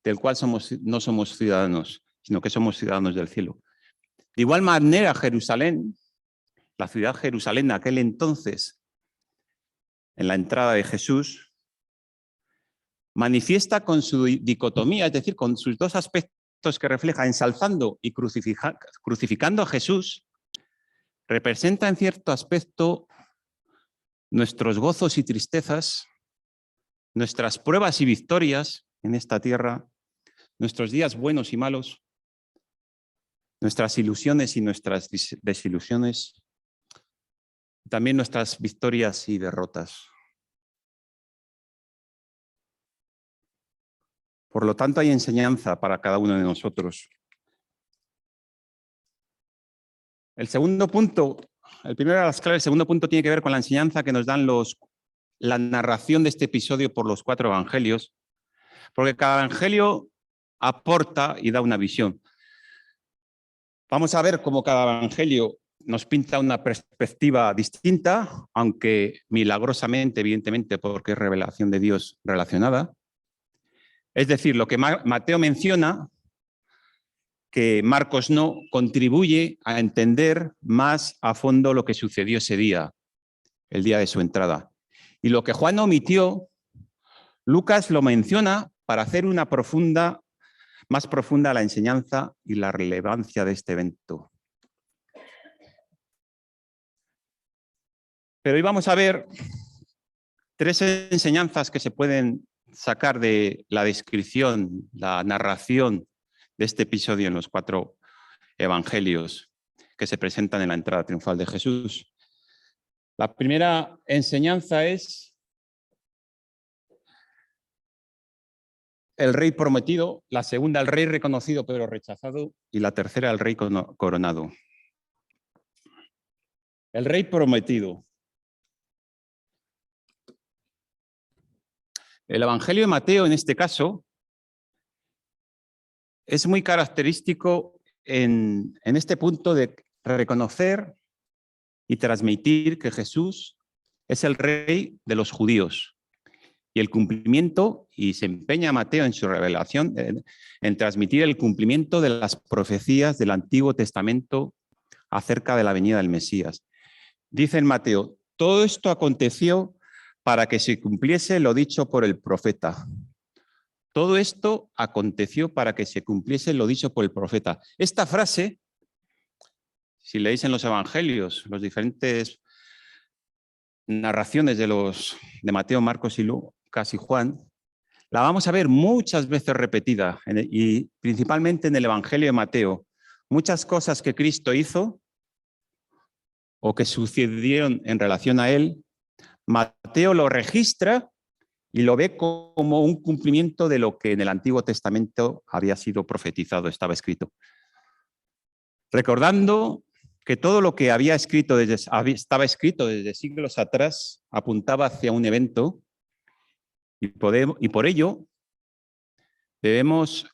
del cual no somos ciudadanos, sino que somos ciudadanos del cielo. De igual manera, Jerusalén, la ciudad Jerusalén de aquel entonces, en la entrada de Jesús, manifiesta con su dicotomía, es decir, con sus dos aspectos que refleja, ensalzando y crucificando a Jesús, representa en cierto aspecto nuestros gozos y tristezas, nuestras pruebas y victorias en esta tierra, nuestros días buenos y malos, nuestras ilusiones y nuestras desilusiones, también nuestras victorias y derrotas. Por lo tanto, hay enseñanza para cada uno de nosotros. El segundo punto, el primero de las claves, el segundo punto tiene que ver con la enseñanza que nos dan la narración de este episodio por los 4 evangelios, porque cada evangelio aporta y da una visión. Vamos a ver cómo cada evangelio nos pinta una perspectiva distinta, aunque milagrosamente, evidentemente, porque es revelación de Dios relacionada. Es decir, lo que Mateo menciona, que Marcos no, contribuye a entender más a fondo lo que sucedió ese día, el día de su entrada. Y lo que Juan omitió, Lucas lo menciona para hacer más profunda la enseñanza y la relevancia de este evento. Pero hoy vamos a ver 3 enseñanzas que se pueden sacar de la descripción, la narración de este episodio en los 4 evangelios que se presentan en la entrada triunfal de Jesús. La primera enseñanza es el rey prometido, la segunda el rey reconocido pero rechazado y la tercera el rey coronado. El rey prometido. El Evangelio de Mateo, en este caso, es muy característico en este punto de reconocer y transmitir que Jesús es el rey de los judíos. Y el cumplimiento, y se empeña Mateo en su revelación, en transmitir el cumplimiento de las profecías del Antiguo Testamento acerca de la venida del Mesías. Dice en Mateo, todo esto aconteció para que se cumpliese lo dicho por el profeta. Todo esto aconteció para que se cumpliese lo dicho por el profeta. Esta frase, si leéis en los evangelios, las diferentes narraciones de Mateo, Marcos y Lucas y Juan, la vamos a ver muchas veces repetida, y principalmente en el Evangelio de Mateo. Muchas cosas que Cristo hizo o que sucedieron en relación a él, Mateo lo registra y lo ve como un cumplimiento de lo que en el Antiguo Testamento había sido profetizado, estaba escrito. Recordando que todo lo que estaba escrito desde siglos atrás apuntaba hacia un evento y por ello debemos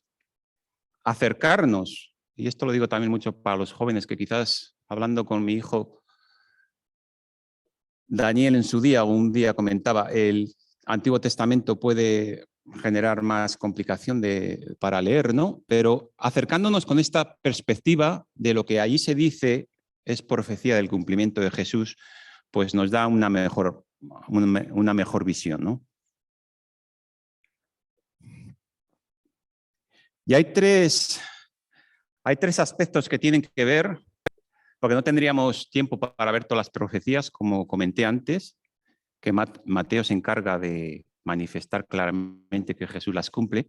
acercarnos, y esto lo digo también mucho para los jóvenes que quizás hablando con mi hijo Daniel en su día, un día comentaba, el Antiguo Testamento puede generar más complicación para leer, ¿no? Pero acercándonos con esta perspectiva de lo que allí se dice es profecía del cumplimiento de Jesús, pues nos da una mejor visión, ¿no? Y hay tres aspectos que tienen que ver, porque no tendríamos tiempo para ver todas las profecías, como comenté antes, que Mateo se encarga de manifestar claramente que Jesús las cumple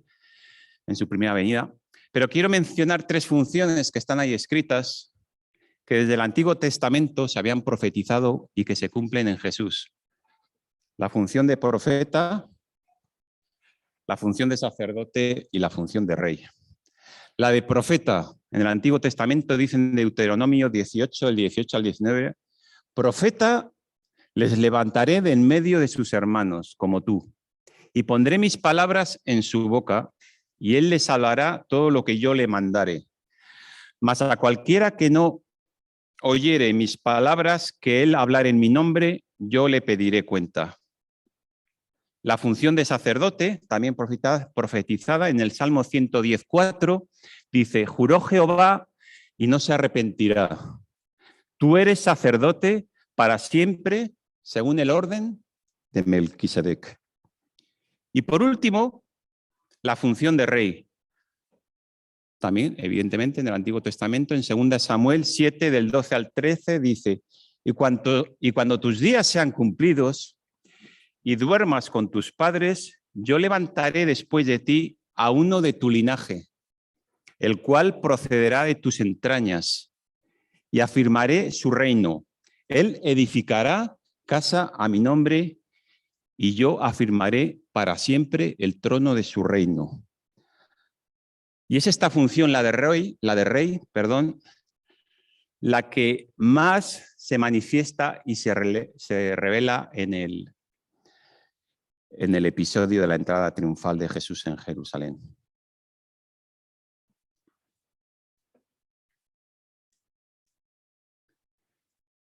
en su primera venida. Pero quiero mencionar 3 funciones que están ahí escritas, que desde el Antiguo Testamento se habían profetizado y que se cumplen en Jesús. La función de profeta, la función de sacerdote y la función de rey. La de profeta, en el Antiguo Testamento dicen en Deuteronomio 18, del 18 al 19, profeta les levantaré de en medio de sus hermanos, como tú, y pondré mis palabras en su boca, y él les hablará todo lo que yo le mandare. Mas a cualquiera que no oyere mis palabras, que él hablare en mi nombre, yo le pediré cuenta. La función de sacerdote, también profetizada en el Salmo 110:4, dice, juró Jehová y no se arrepentirá. Tú eres sacerdote para siempre, según el orden de Melquisedec. Y por último, la función de rey. También, evidentemente, en el Antiguo Testamento, en 2 Samuel 7, del 12 al 13, dice, y cuando tus días sean cumplidos y duermas con tus padres, yo levantaré después de ti a uno de tu linaje, el cual procederá de tus entrañas, y afirmaré su reino. Él edificará casa a mi nombre, y yo afirmaré para siempre el trono de su reino. Y es esta función, la de rey, la que más se manifiesta y se revela en el episodio de la entrada triunfal de Jesús en Jerusalén.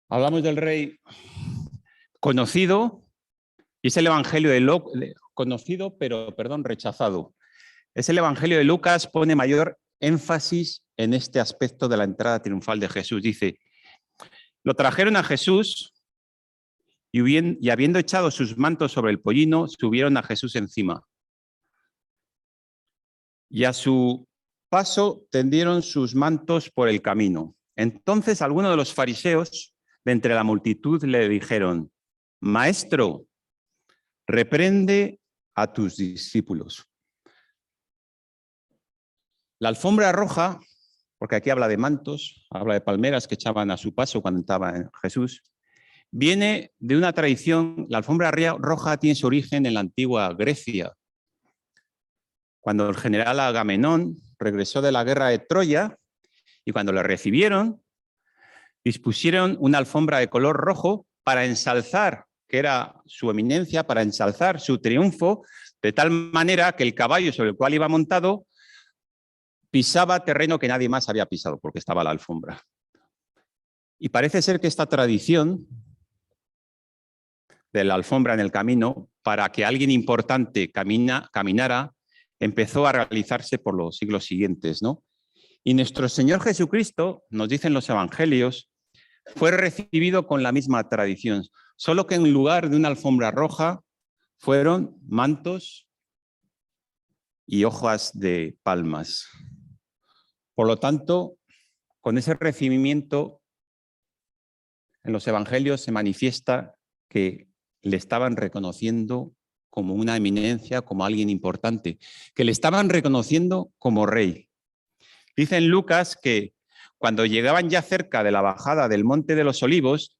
Hablamos del rey conocido, y es el evangelio conocido, pero rechazado. Es el evangelio de Lucas, pone mayor énfasis en este aspecto de la entrada triunfal de Jesús. Dice, lo trajeron a Jesús y habiendo echado sus mantos sobre el pollino, subieron a Jesús encima. Y a su paso tendieron sus mantos por el camino. Entonces algunos de los fariseos de entre la multitud le dijeron, Maestro, reprende a tus discípulos. La alfombra roja, porque aquí habla de mantos, habla de palmeras que echaban a su paso cuando estaba Jesús, viene de una tradición. La alfombra roja tiene su origen en la antigua Grecia. Cuando el general Agamenón regresó de la guerra de Troya y cuando le recibieron, dispusieron una alfombra de color rojo para ensalzar, que era su eminencia, para ensalzar su triunfo, de tal manera que el caballo sobre el cual iba montado pisaba terreno que nadie más había pisado, porque estaba la alfombra. Y parece ser que esta tradición de la alfombra en el camino, para que alguien importante caminara, empezó a realizarse por los siglos siguientes, ¿no? Y nuestro Señor Jesucristo, nos dicen los evangelios, fue recibido con la misma tradición, solo que en lugar de una alfombra roja fueron mantos y hojas de palmas. Por lo tanto, con ese recibimiento en los evangelios se manifiesta que le estaban reconociendo como una eminencia, como alguien importante, que le estaban reconociendo como rey. Dice en Lucas que cuando llegaban ya cerca de la bajada del Monte de los Olivos,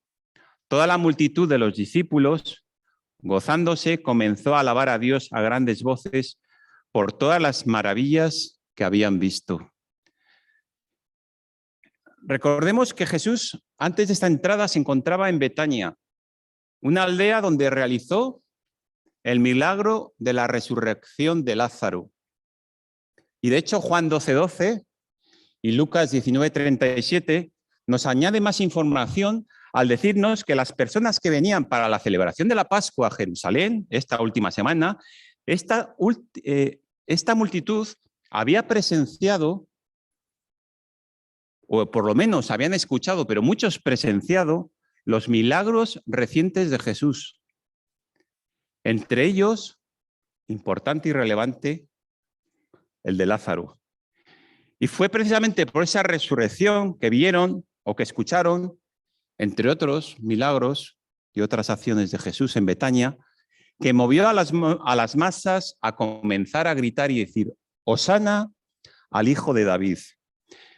toda la multitud de los discípulos, gozándose, comenzó a alabar a Dios a grandes voces por todas las maravillas que habían visto. Recordemos que Jesús, antes de esta entrada, se encontraba en Betania, una aldea donde realizó el milagro de la resurrección de Lázaro. Y de hecho, Juan 12:12 y Lucas 19:37 nos añade más información al decirnos que las personas que venían para la celebración de la Pascua a Jerusalén, esta última semana, esta multitud había presenciado, o por lo menos habían escuchado, pero muchos presenciado, los milagros recientes de Jesús. Entre ellos, importante y relevante, el de Lázaro. Y fue precisamente por esa resurrección que vieron o que escucharon, entre otros milagros, y otras acciones de Jesús en Betania, que movió a las masas a comenzar a gritar y decir: Hosana al Hijo de David,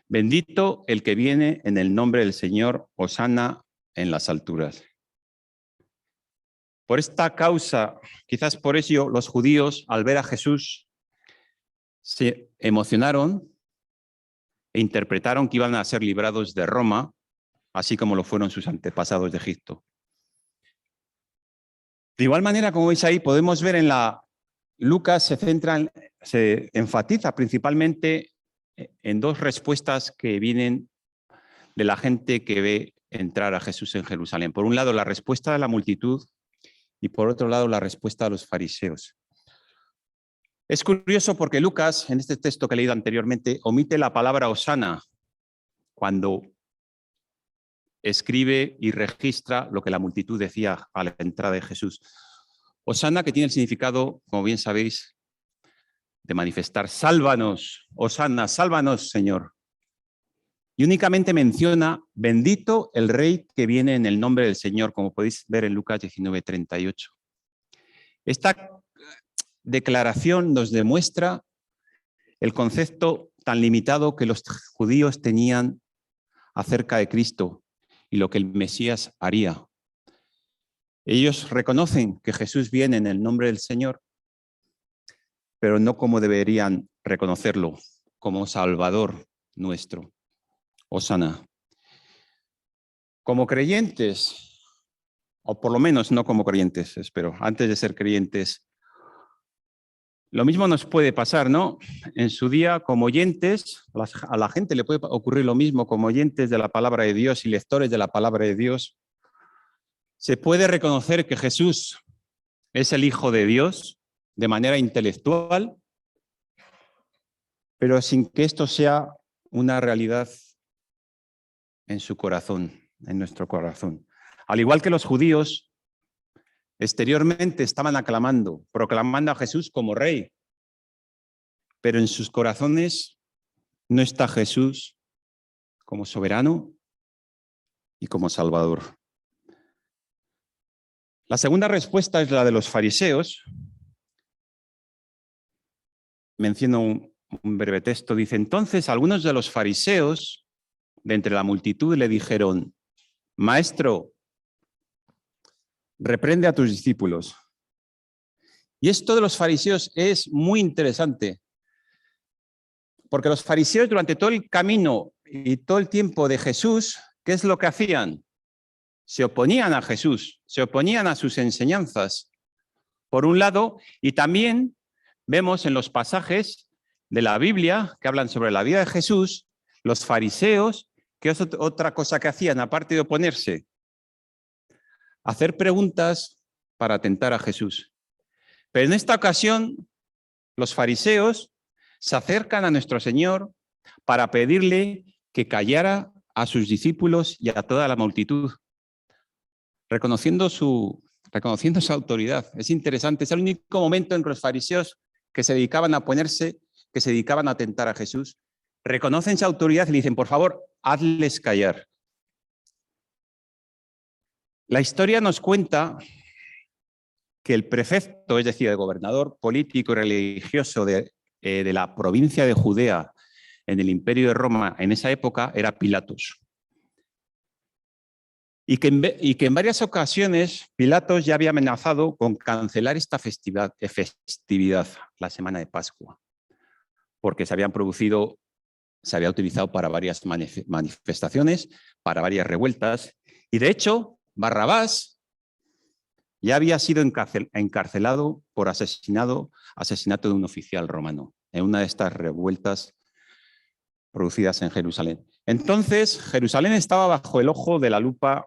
bendito el que viene en el nombre del Señor, hosana en las alturas. Por esta causa, quizás por ello, los judíos, al ver a Jesús, se emocionaron e interpretaron que iban a ser librados de Roma, así como lo fueron sus antepasados de Egipto. De igual manera, como veis ahí, podemos ver Lucas se enfatiza principalmente en dos respuestas que vienen de la gente que ve entrar a Jesús en Jerusalén. Por un lado, la respuesta de la multitud y por otro lado, la respuesta de los fariseos. Es curioso porque Lucas, en este texto que he leído anteriormente, omite la palabra hosana cuando escribe y registra lo que la multitud decía a la entrada de Jesús. Hosana, que tiene el significado, como bien sabéis, de manifestar: sálvanos, hosana, sálvanos, Señor. Y únicamente menciona: bendito el Rey que viene en el nombre del Señor, como podéis ver en Lucas 19:38. Esta declaración nos demuestra el concepto tan limitado que los judíos tenían acerca de Cristo y lo que el Mesías haría. Ellos reconocen que Jesús viene en el nombre del Señor, pero no como deberían reconocerlo, como Salvador nuestro. Hosana. Como creyentes, o por lo menos no como creyentes, espero, antes de ser creyentes, lo mismo nos puede pasar, ¿no? En su día, como oyentes, a la gente le puede ocurrir lo mismo, como oyentes de la palabra de Dios y lectores de la palabra de Dios. Se puede reconocer que Jesús es el Hijo de Dios de manera intelectual, pero sin que esto sea una realidad en su corazón, en nuestro corazón. Al igual que los judíos, exteriormente estaban aclamando, proclamando a Jesús como Rey, pero en sus corazones no está Jesús como soberano y como Salvador. La segunda respuesta es la de los fariseos. Menciono un breve texto. Dice: entonces algunos de los fariseos de entre la multitud le dijeron: Maestro, reprende a tus discípulos. Y esto de los fariseos es muy interesante, porque los fariseos durante todo el camino y todo el tiempo de Jesús, ¿qué es lo que hacían? Se oponían a Jesús, se oponían a sus enseñanzas, por un lado, y también vemos en los pasajes de la Biblia que hablan sobre la vida de Jesús, los fariseos, ¿qué es otra cosa que hacían aparte de oponerse? Hacer preguntas para tentar a Jesús. Pero en esta ocasión, los fariseos se acercan a nuestro Señor para pedirle que callara a sus discípulos y a toda la multitud, reconociendo su autoridad. Es interesante, es el único momento en que los fariseos que se dedicaban a oponerse, que se dedicaban a tentar a Jesús, reconocen su autoridad y le dicen: por favor, hazles callar. La historia nos cuenta que el prefecto, es decir, el gobernador político y religioso de la provincia de Judea en el Imperio de Roma en esa época era Pilatos. Y que en varias ocasiones Pilatos ya había amenazado con cancelar esta festividad, la Semana de Pascua, porque se había utilizado para varias manifestaciones, para varias revueltas, y de hecho Barrabás ya había sido encarcelado por asesinato de un oficial romano en una de estas revueltas producidas en Jerusalén. Entonces, Jerusalén estaba bajo el ojo de la lupa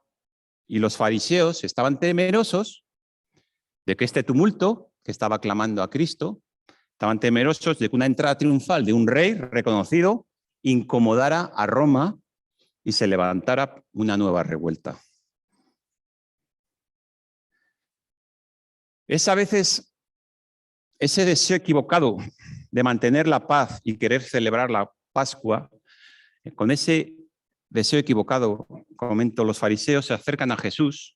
y los fariseos estaban temerosos de que este tumulto que estaba clamando a Cristo, estaban temerosos de que una entrada triunfal de un rey reconocido incomodara a Roma y se levantara una nueva revuelta. Es a veces ese deseo equivocado de mantener la paz y querer celebrar la Pascua. Con ese deseo equivocado, comento, los fariseos se acercan a Jesús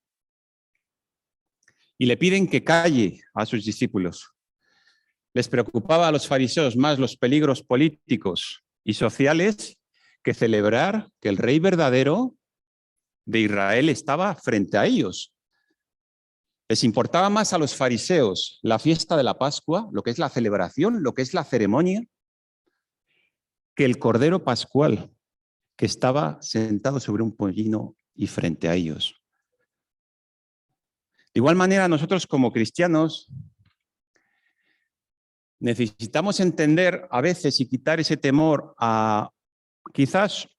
y le piden que calle a sus discípulos. Les preocupaba a los fariseos más los peligros políticos y sociales que celebrar que el rey verdadero de Israel estaba frente a ellos. Les importaba más a los fariseos la fiesta de la Pascua, lo que es la celebración, lo que es la ceremonia, que el Cordero Pascual, que estaba sentado sobre un pollino y frente a ellos. De igual manera, nosotros como cristianos necesitamos entender a veces y quitar ese temor a quizás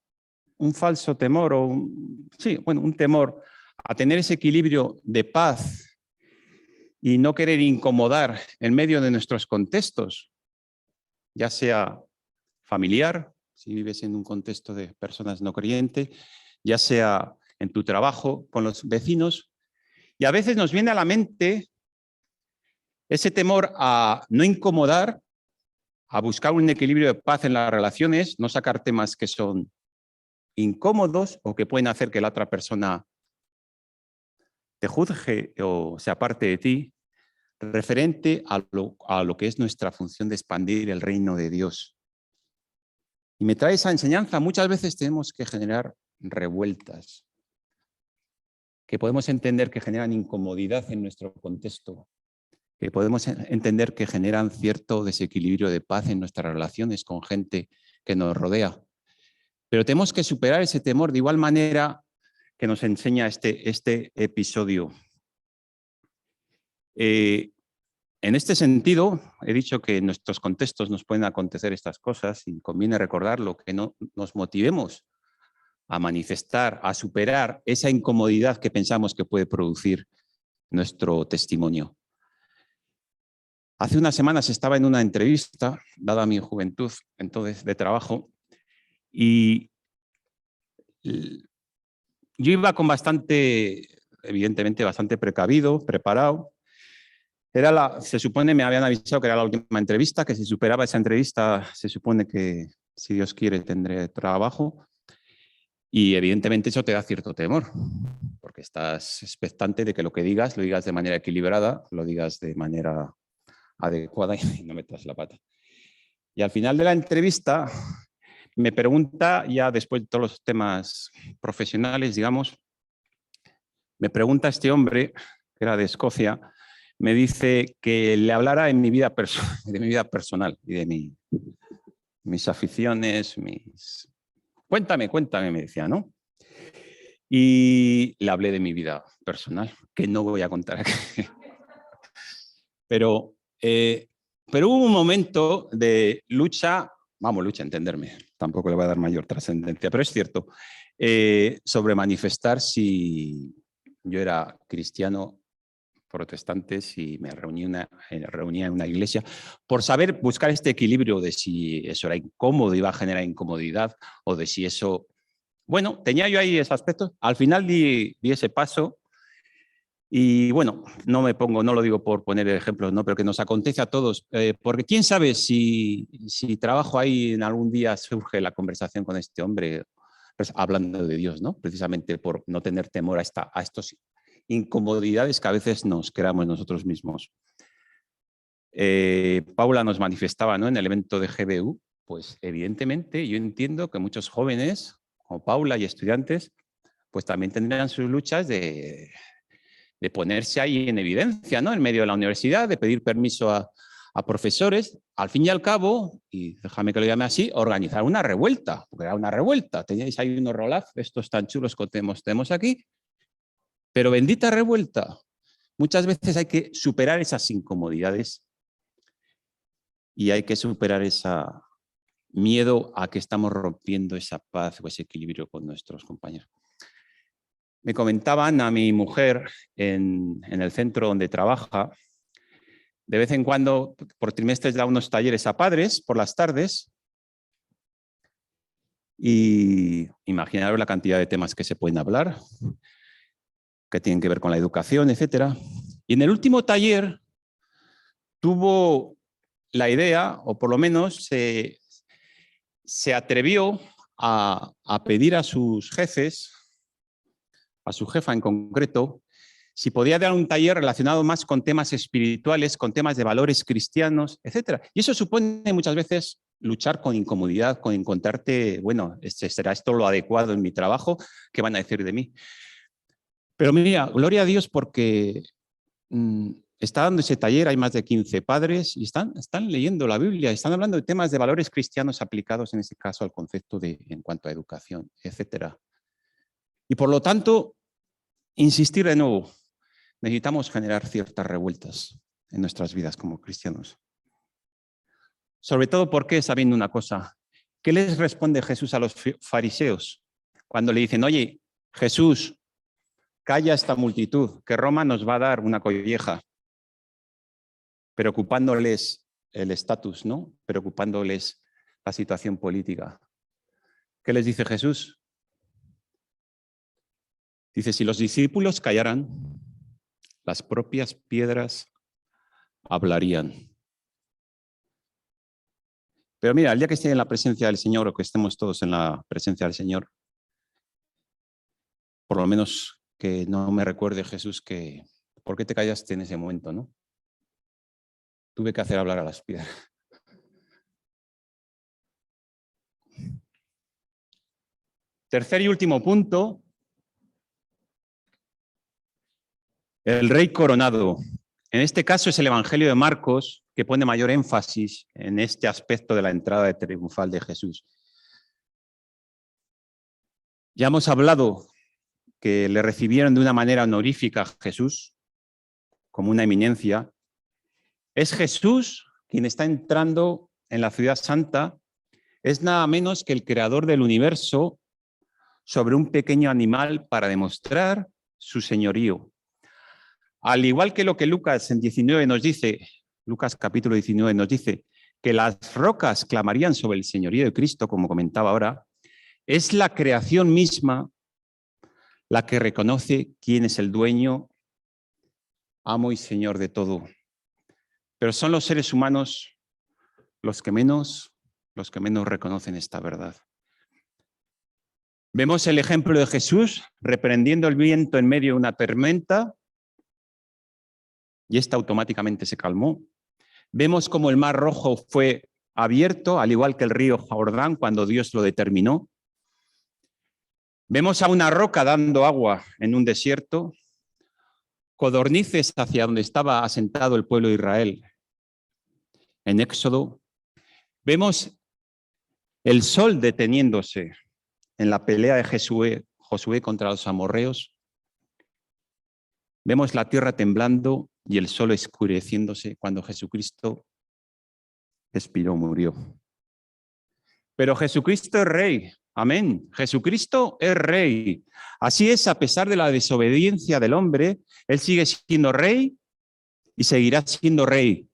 un falso temor o un temor a tener ese equilibrio de paz y no querer incomodar en medio de nuestros contextos, ya sea familiar, si vives en un contexto de personas no creyentes, ya sea en tu trabajo con los vecinos. Y a veces nos viene a la mente ese temor a no incomodar, a buscar un equilibrio de paz en las relaciones, no sacar temas que son incómodos o que pueden hacer que la otra persona te juzgue o se aparte de ti, referente a lo que es nuestra función de expandir el reino de Dios. Y me trae esa enseñanza. Muchas veces tenemos que generar revueltas, que podemos entender que generan incomodidad en nuestro contexto, que podemos entender que generan cierto desequilibrio de paz en nuestras relaciones con gente que nos rodea. Pero tenemos que superar ese temor de igual manera que nos enseña este episodio. En este sentido, he dicho que en nuestros contextos nos pueden acontecer estas cosas y conviene recordarlo, que no nos motivemos a manifestar, a superar esa incomodidad que pensamos que puede producir nuestro testimonio. Hace unas semanas estaba en una entrevista, dada mi juventud entonces de trabajo, y yo iba con evidentemente bastante precavido, preparado. Se supone, me habían avisado que era la última entrevista, que si superaba esa entrevista, se supone que, si Dios quiere, tendré trabajo. Y evidentemente eso te da cierto temor, porque estás expectante de que lo que digas, lo digas de manera equilibrada, lo digas de manera adecuada y no metas la pata. Y al final de la entrevista me pregunta, ya después de todos los temas profesionales, digamos, me pregunta este hombre, que era de Escocia, me dice que le hablara de mi vida personal y de mis aficiones, Cuéntame, me decía, ¿no? Y le hablé de mi vida personal, que no voy a contar aquí. Pero hubo un momento de lucha, entenderme, tampoco le voy a dar mayor trascendencia, pero es cierto, sobre manifestar si yo era cristiano, protestante, si me reunía en una iglesia, por saber buscar este equilibrio de si eso era incómodo, iba a generar incomodidad, o de si eso... Bueno, tenía yo ahí ese aspecto. Al final di ese paso. Y bueno, no lo digo por poner ejemplos, ¿no? Pero que nos acontece a todos, porque quién sabe si trabajo ahí en algún día surge la conversación con este hombre, pues, hablando de Dios, ¿no? Precisamente por no tener temor a estos incomodidades que a veces nos creamos nosotros mismos. Paula nos manifestaba, ¿no? En el evento de GBU, pues evidentemente yo entiendo que muchos jóvenes, como Paula y estudiantes, pues también tendrán sus luchas de ponerse ahí en evidencia, ¿no? En medio de la universidad, de pedir permiso a profesores, al fin y al cabo, y déjame que lo llame así, organizar una revuelta, porque era una revuelta. Teníais ahí unos roll-up, estos tan chulos que tenemos aquí, pero bendita revuelta. Muchas veces hay que superar esas incomodidades y hay que superar ese miedo a que estamos rompiendo esa paz o ese equilibrio con nuestros compañeros. Me comentaban a mi mujer en el centro donde trabaja, de vez en cuando, por trimestres, da unos talleres a padres por las tardes y imaginaros la cantidad de temas que se pueden hablar, que tienen que ver con la educación, etc. Y en el último taller tuvo la idea, o por lo menos se atrevió a pedir a sus jefes, a su jefa en concreto, si podía dar un taller relacionado más con temas espirituales, con temas de valores cristianos, etc. Y eso supone muchas veces luchar con incomodidad, con encontrarte, bueno, ¿será esto lo adecuado en mi trabajo? ¿Qué van a decir de mí? Pero mira, gloria a Dios porque está dando ese taller, hay más de 15 padres y están leyendo la Biblia, están hablando de temas de valores cristianos aplicados en este caso al concepto en cuanto a educación, etc. Y por lo tanto, insistir de nuevo, necesitamos generar ciertas revueltas en nuestras vidas como cristianos. Sobre todo porque, sabiendo una cosa, ¿qué les responde Jesús a los fariseos cuando le dicen, oye, Jesús, calla esta multitud, que Roma nos va a dar una colleja? Preocupándoles el estatus, ¿no? Preocupándoles la situación política. ¿Qué les dice Jesús? Dice, si los discípulos callaran, las propias piedras hablarían. Pero mira, el día que esté en la presencia del Señor o que estemos todos en la presencia del Señor, por lo menos que no me recuerde Jesús que ¿por qué te callaste en ese momento, no? Tuve que hacer hablar a las piedras. Tercer y último punto. El rey coronado. En este caso es el Evangelio de Marcos que pone mayor énfasis en este aspecto de la entrada triunfal de Jesús. Ya hemos hablado que le recibieron de una manera honorífica a Jesús, como una eminencia. Es Jesús quien está entrando en la ciudad santa, es nada menos que el creador del universo sobre un pequeño animal para demostrar su señorío. Al igual que lo que Lucas en 19 nos dice, Lucas capítulo 19 nos dice que las rocas clamarían sobre el señorío de Cristo, como comentaba ahora, es la creación misma la que reconoce quién es el dueño, amo y señor de todo. Pero son los seres humanos los que menos reconocen esta verdad. Vemos el ejemplo de Jesús reprendiendo el viento en medio de una tormenta y esta automáticamente se calmó. Vemos cómo el Mar Rojo fue abierto, al igual que el río Jordán cuando Dios lo determinó. Vemos a una roca dando agua en un desierto, codornices hacia donde estaba asentado el pueblo de Israel en Éxodo. Vemos el sol deteniéndose en la pelea de Josué contra los amorreos. Vemos la tierra temblando y el sol oscureciéndose cuando Jesucristo expiró, murió. Pero Jesucristo es rey. Amén. Jesucristo es rey. Así es, a pesar de la desobediencia del hombre, Él sigue siendo rey y seguirá siendo rey.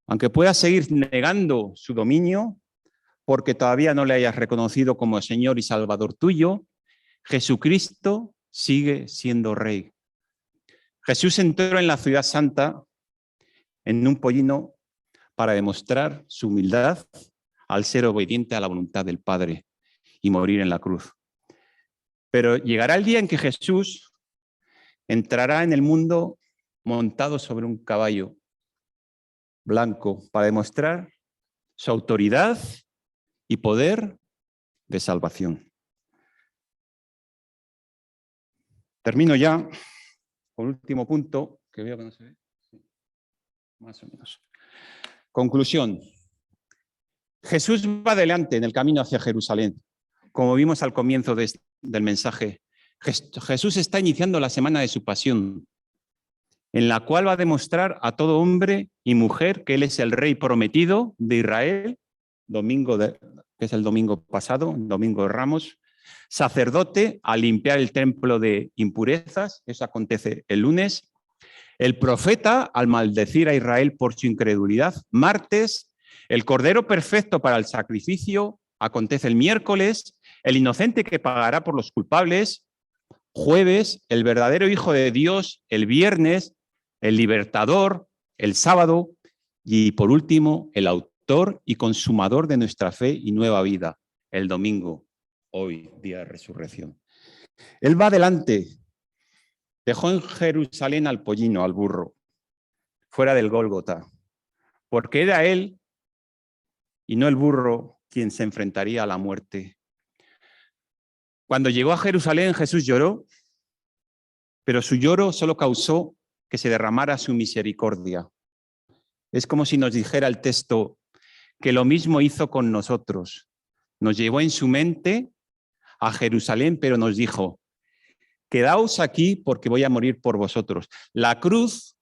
Aunque pueda seguir negando su dominio, porque todavía no le hayas reconocido como Señor y Salvador tuyo, Jesucristo sigue siendo rey. Jesús entró en la ciudad santa en un pollino para demostrar su humildad al ser obediente a la voluntad del Padre y morir en la cruz. Pero llegará el día en que Jesús entrará en el mundo montado sobre un caballo blanco para demostrar su autoridad y poder de salvación. Termino ya con el último punto, que veo que no se ve. Sí, más o menos. Conclusión. Jesús va adelante en el camino hacia Jerusalén. Como vimos al comienzo del mensaje, Jesús está iniciando la semana de su pasión, en la cual va a demostrar a todo hombre y mujer que Él es el Rey prometido de Israel, que es el domingo pasado, domingo de Ramos, sacerdote a limpiar el templo de impurezas, eso acontece el lunes, el profeta al maldecir a Israel por su incredulidad, martes, el cordero perfecto para el sacrificio, acontece el miércoles, el inocente que pagará por los culpables, jueves, el verdadero Hijo de Dios, el viernes, el libertador, el sábado y por último, el autor y consumador de nuestra fe y nueva vida, el domingo, hoy, día de resurrección. Él va adelante Dejó en Jerusalén al pollino, al burro, fuera del Gólgota, porque era él y no el burro quien se enfrentaría a la muerte. Cuando llegó a Jerusalén, Jesús lloró, pero su lloro solo causó que se derramara su misericordia. Es como si nos dijera el texto que lo mismo hizo con nosotros. Nos llevó en su mente a Jerusalén, pero nos dijo: quedaos aquí porque voy a morir por vosotros. La cruz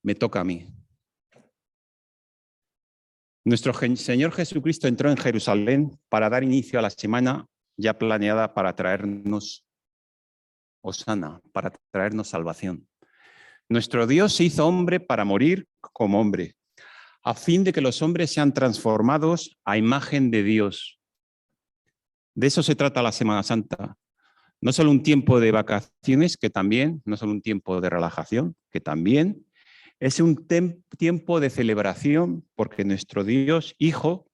me toca a mí. Nuestro Señor Jesucristo entró en Jerusalén para dar inicio a la semana ya planeada para traernos Hosana, para traernos salvación. Nuestro Dios se hizo hombre para morir como hombre, a fin de que los hombres sean transformados a imagen de Dios. De eso se trata la Semana Santa. No solo un tiempo de vacaciones, que también, no solo un tiempo de relajación, que también, es un tiempo de celebración, porque nuestro Dios Hijo,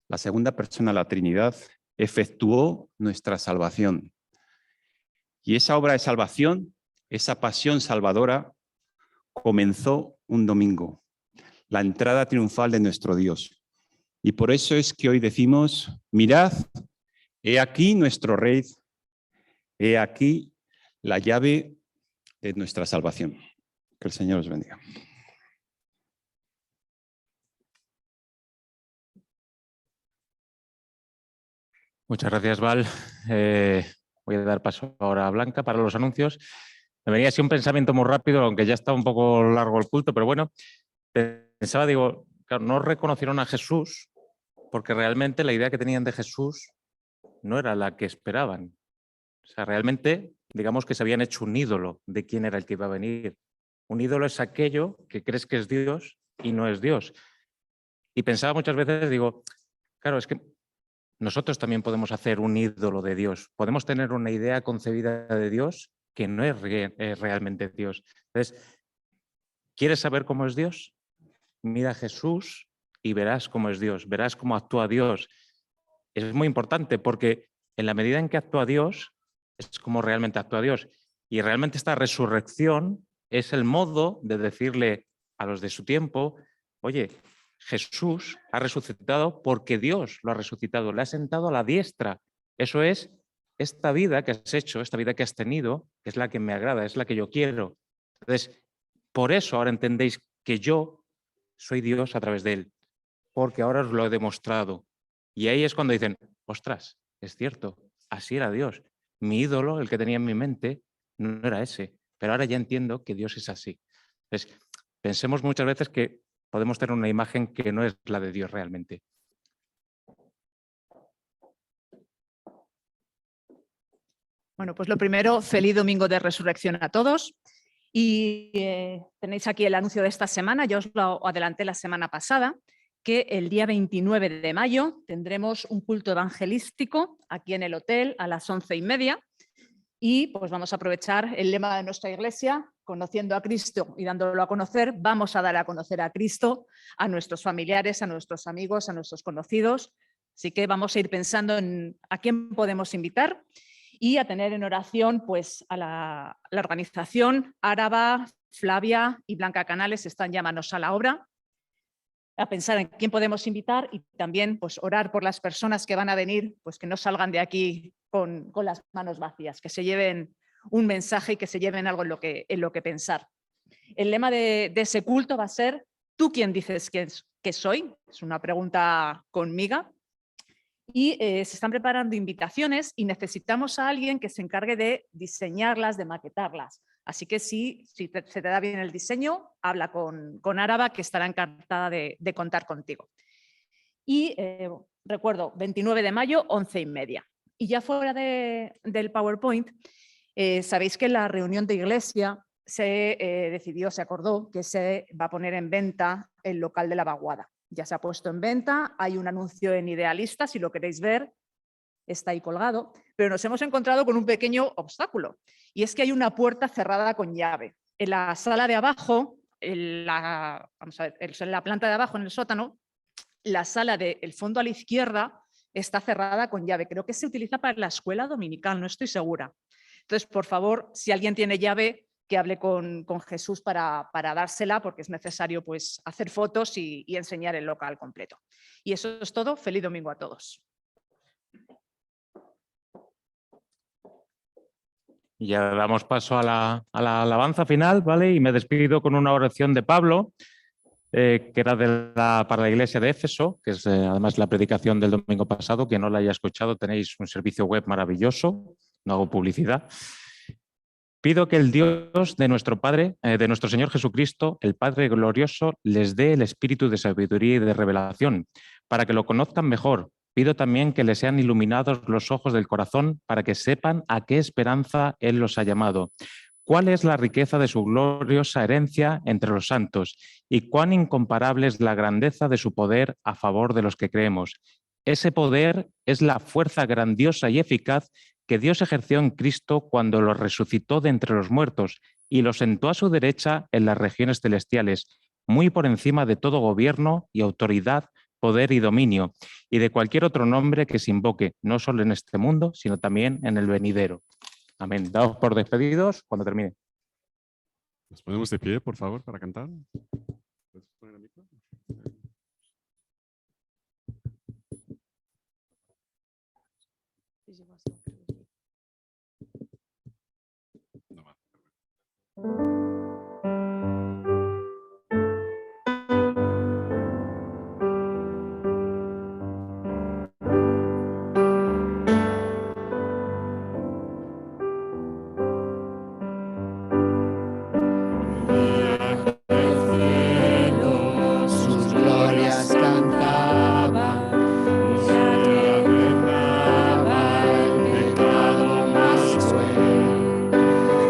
la segunda persona de la Trinidad, efectuó nuestra salvación. Y esa obra de salvación, esa pasión salvadora, comenzó un domingo, la entrada triunfal de nuestro Dios. Y por eso es que hoy decimos: mirad, he aquí nuestro Rey, he aquí la llave de nuestra salvación. Que el Señor os bendiga. Muchas gracias, Val. Voy a dar paso ahora a Blanca para los anuncios. Me venía así un pensamiento muy rápido, aunque ya está un poco largo el culto, pero bueno, pensaba, digo, claro, no reconocieron a Jesús porque realmente la idea que tenían de Jesús no era la que esperaban. O sea, realmente, digamos que se habían hecho un ídolo de quién era el que iba a venir. Un ídolo es aquello que crees que es Dios y no es Dios. Y pensaba muchas veces, digo, claro, es que nosotros también podemos hacer un ídolo de Dios. Podemos tener una idea concebida de Dios que no es realmente Dios. Entonces, ¿quieres saber cómo es Dios? Mira a Jesús y verás cómo es Dios, verás cómo actúa Dios. Es muy importante porque en la medida en que actúa Dios, es como realmente actúa Dios. Y realmente esta resurrección es el modo de decirle a los de su tiempo: oye, Jesús ha resucitado porque Dios lo ha resucitado, le ha sentado a la diestra. Eso es esta vida que has hecho, esta vida que has tenido, que es la que me agrada, es la que yo quiero. Entonces, por eso ahora entendéis que yo soy Dios a través de él, porque ahora os lo he demostrado. Y ahí es cuando dicen: ostras, es cierto, así era Dios. Mi ídolo, el que tenía en mi mente, no era ese, pero ahora ya entiendo que Dios es así. Entonces, pensemos muchas veces que podemos tener una imagen que no es la de Dios realmente. Bueno, pues lo primero, feliz domingo de resurrección a todos. Y tenéis aquí el anuncio de esta semana, yo os lo adelanté la semana pasada, que el día 29 de mayo tendremos un culto evangelístico aquí en el hotel a las 11:30. Y pues vamos a aprovechar el lema de nuestra iglesia: conociendo a Cristo y dándolo a conocer. Vamos a dar a conocer a Cristo a nuestros familiares, a nuestros amigos, a nuestros conocidos. Así que vamos a ir pensando en a quién podemos invitar y a tener en oración pues a la organización. Áraba, Flavia y Blanca Canales están ya manos a la obra, a pensar en quién podemos invitar y también pues orar por las personas que van a venir, pues que no salgan de aquí con las manos vacías, que se lleven un mensaje y que se lleven algo en lo que pensar. El lema de ese culto va a ser: ¿tú quién dices que soy? Es una pregunta conmigo. Y se están preparando invitaciones y necesitamos a alguien que se encargue de diseñarlas, de maquetarlas. Así que si se te da bien el diseño, habla con Áraba, que estará encantada de contar contigo. Y recuerdo, 29 de mayo, 11:30. Y ya fuera del PowerPoint, sabéis que en la reunión de iglesia se acordó que se va a poner en venta el local de la vaguada. Ya se ha puesto en venta, hay un anuncio en Idealista, si lo queréis ver, está ahí colgado, pero nos hemos encontrado con un pequeño obstáculo, y es que hay una puerta cerrada con llave. En la sala de abajo, en la planta de abajo, en el sótano, la sala del fondo a la izquierda está cerrada con llave. Creo que se utiliza para la escuela dominical, no estoy segura. Entonces, por favor, si alguien tiene llave, que hable con Jesús para dársela, porque es necesario pues, hacer fotos y enseñar el local completo. Y eso es todo. Feliz domingo a todos. Y ya damos paso a la alabanza final, ¿vale? Y me despido con una oración de Pablo, que era para la iglesia de Éfeso, que es además la predicación del domingo pasado. Quien no la haya escuchado, tenéis un servicio web maravilloso, no hago publicidad. Pido que el Dios de nuestro Padre, de nuestro Señor Jesucristo, el Padre glorioso, les dé el espíritu de sabiduría y de revelación, para que lo conozcan mejor. Pido también que les sean iluminados los ojos del corazón para que sepan a qué esperanza Él los ha llamado, cuál es la riqueza de su gloriosa herencia entre los santos y cuán incomparable es la grandeza de su poder a favor de los que creemos. Ese poder es la fuerza grandiosa y eficaz que Dios ejerció en Cristo cuando lo resucitó de entre los muertos y lo sentó a su derecha en las regiones celestiales, muy por encima de todo gobierno y autoridad, poder y dominio, y de cualquier otro nombre que se invoque, no solo en este mundo, sino también en el venidero. Amén. Daos por despedidos cuando termine. Nos ponemos de pie, por favor, para cantar. ¿Puedes poner el micro? No va. Sus glorias cantaba, ya que reinaba el pecado más cruel.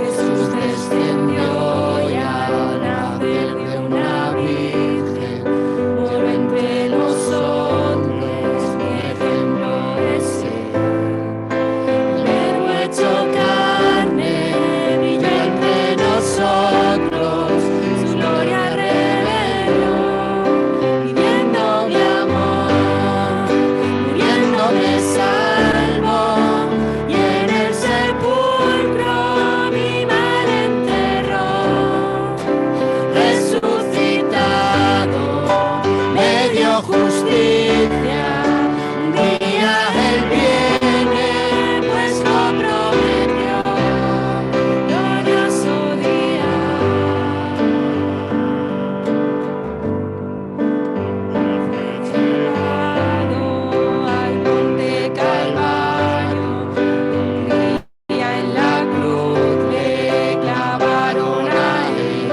Jesús descendió y al nacer de una virgen, por entre los hombres, mi ejemplo de ser. El Verbo hecho carne, brilló entre nosotros, su gloria reveló, viviendo mi amor, muriendo me salvó, y en el sepulcro mi mal enterró. Resucitado, me dio justicia, un día él viene, pues lo prometió, glorioso día. Llevado al monte Calvario, un día en la cruz le clavaron a él,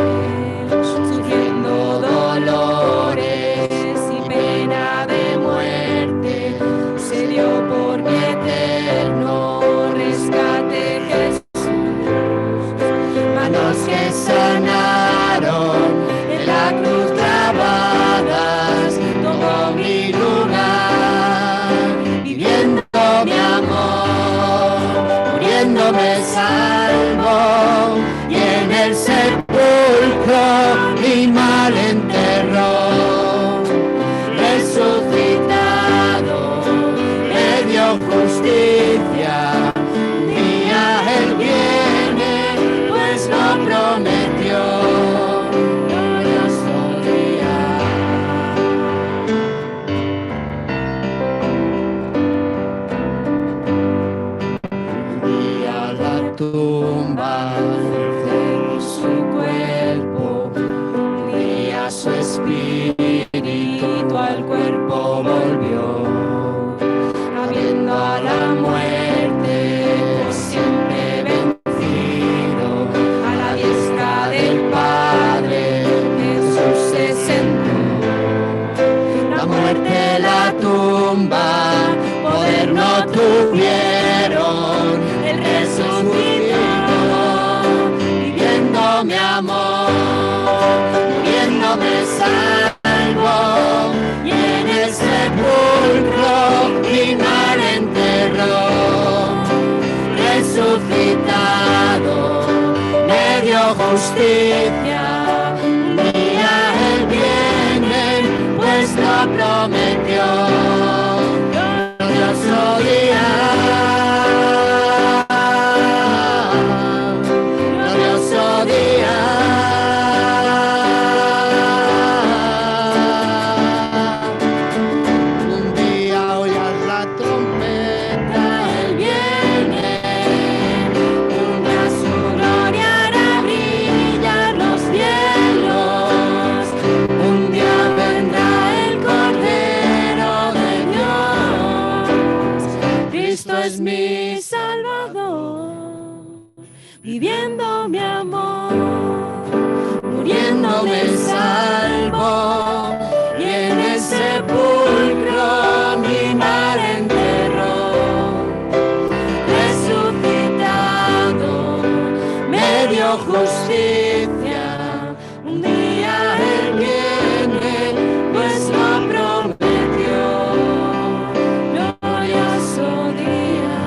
sufriendo dolores y pena de muerte, se dio por mi eterno rescate Jesús. Manos que sanaron en la cruz clavadas, tomó mi lugar, viviendo mi amor, muriendo me salvó, y en el sepulcro mi mal enterró. Resucitado, me dio justicia, un día él viene, pues lo prometió, glorioso día. Un día la tumba cerró su cuerpo, un día su espíritu al cuerpo volvió, habiendo a la muerte por siempre vencido, a la diestra del Padre Jesús se sentó. La muerte, la tumba, poder no tuvieron, él resucitó, viviendo mi amor, muriendo me salvó, y en el sepulcro mi mal enterró. Resucitado, me dio justicia, un día él viene, pues lo prometió, glorioso día. viviendo mi amor, muriéndome salvo, y en el sepulcro mi madre enterró. Resucitado, me dio justicia, un día Él viene, pues lo prometió. Glorioso día.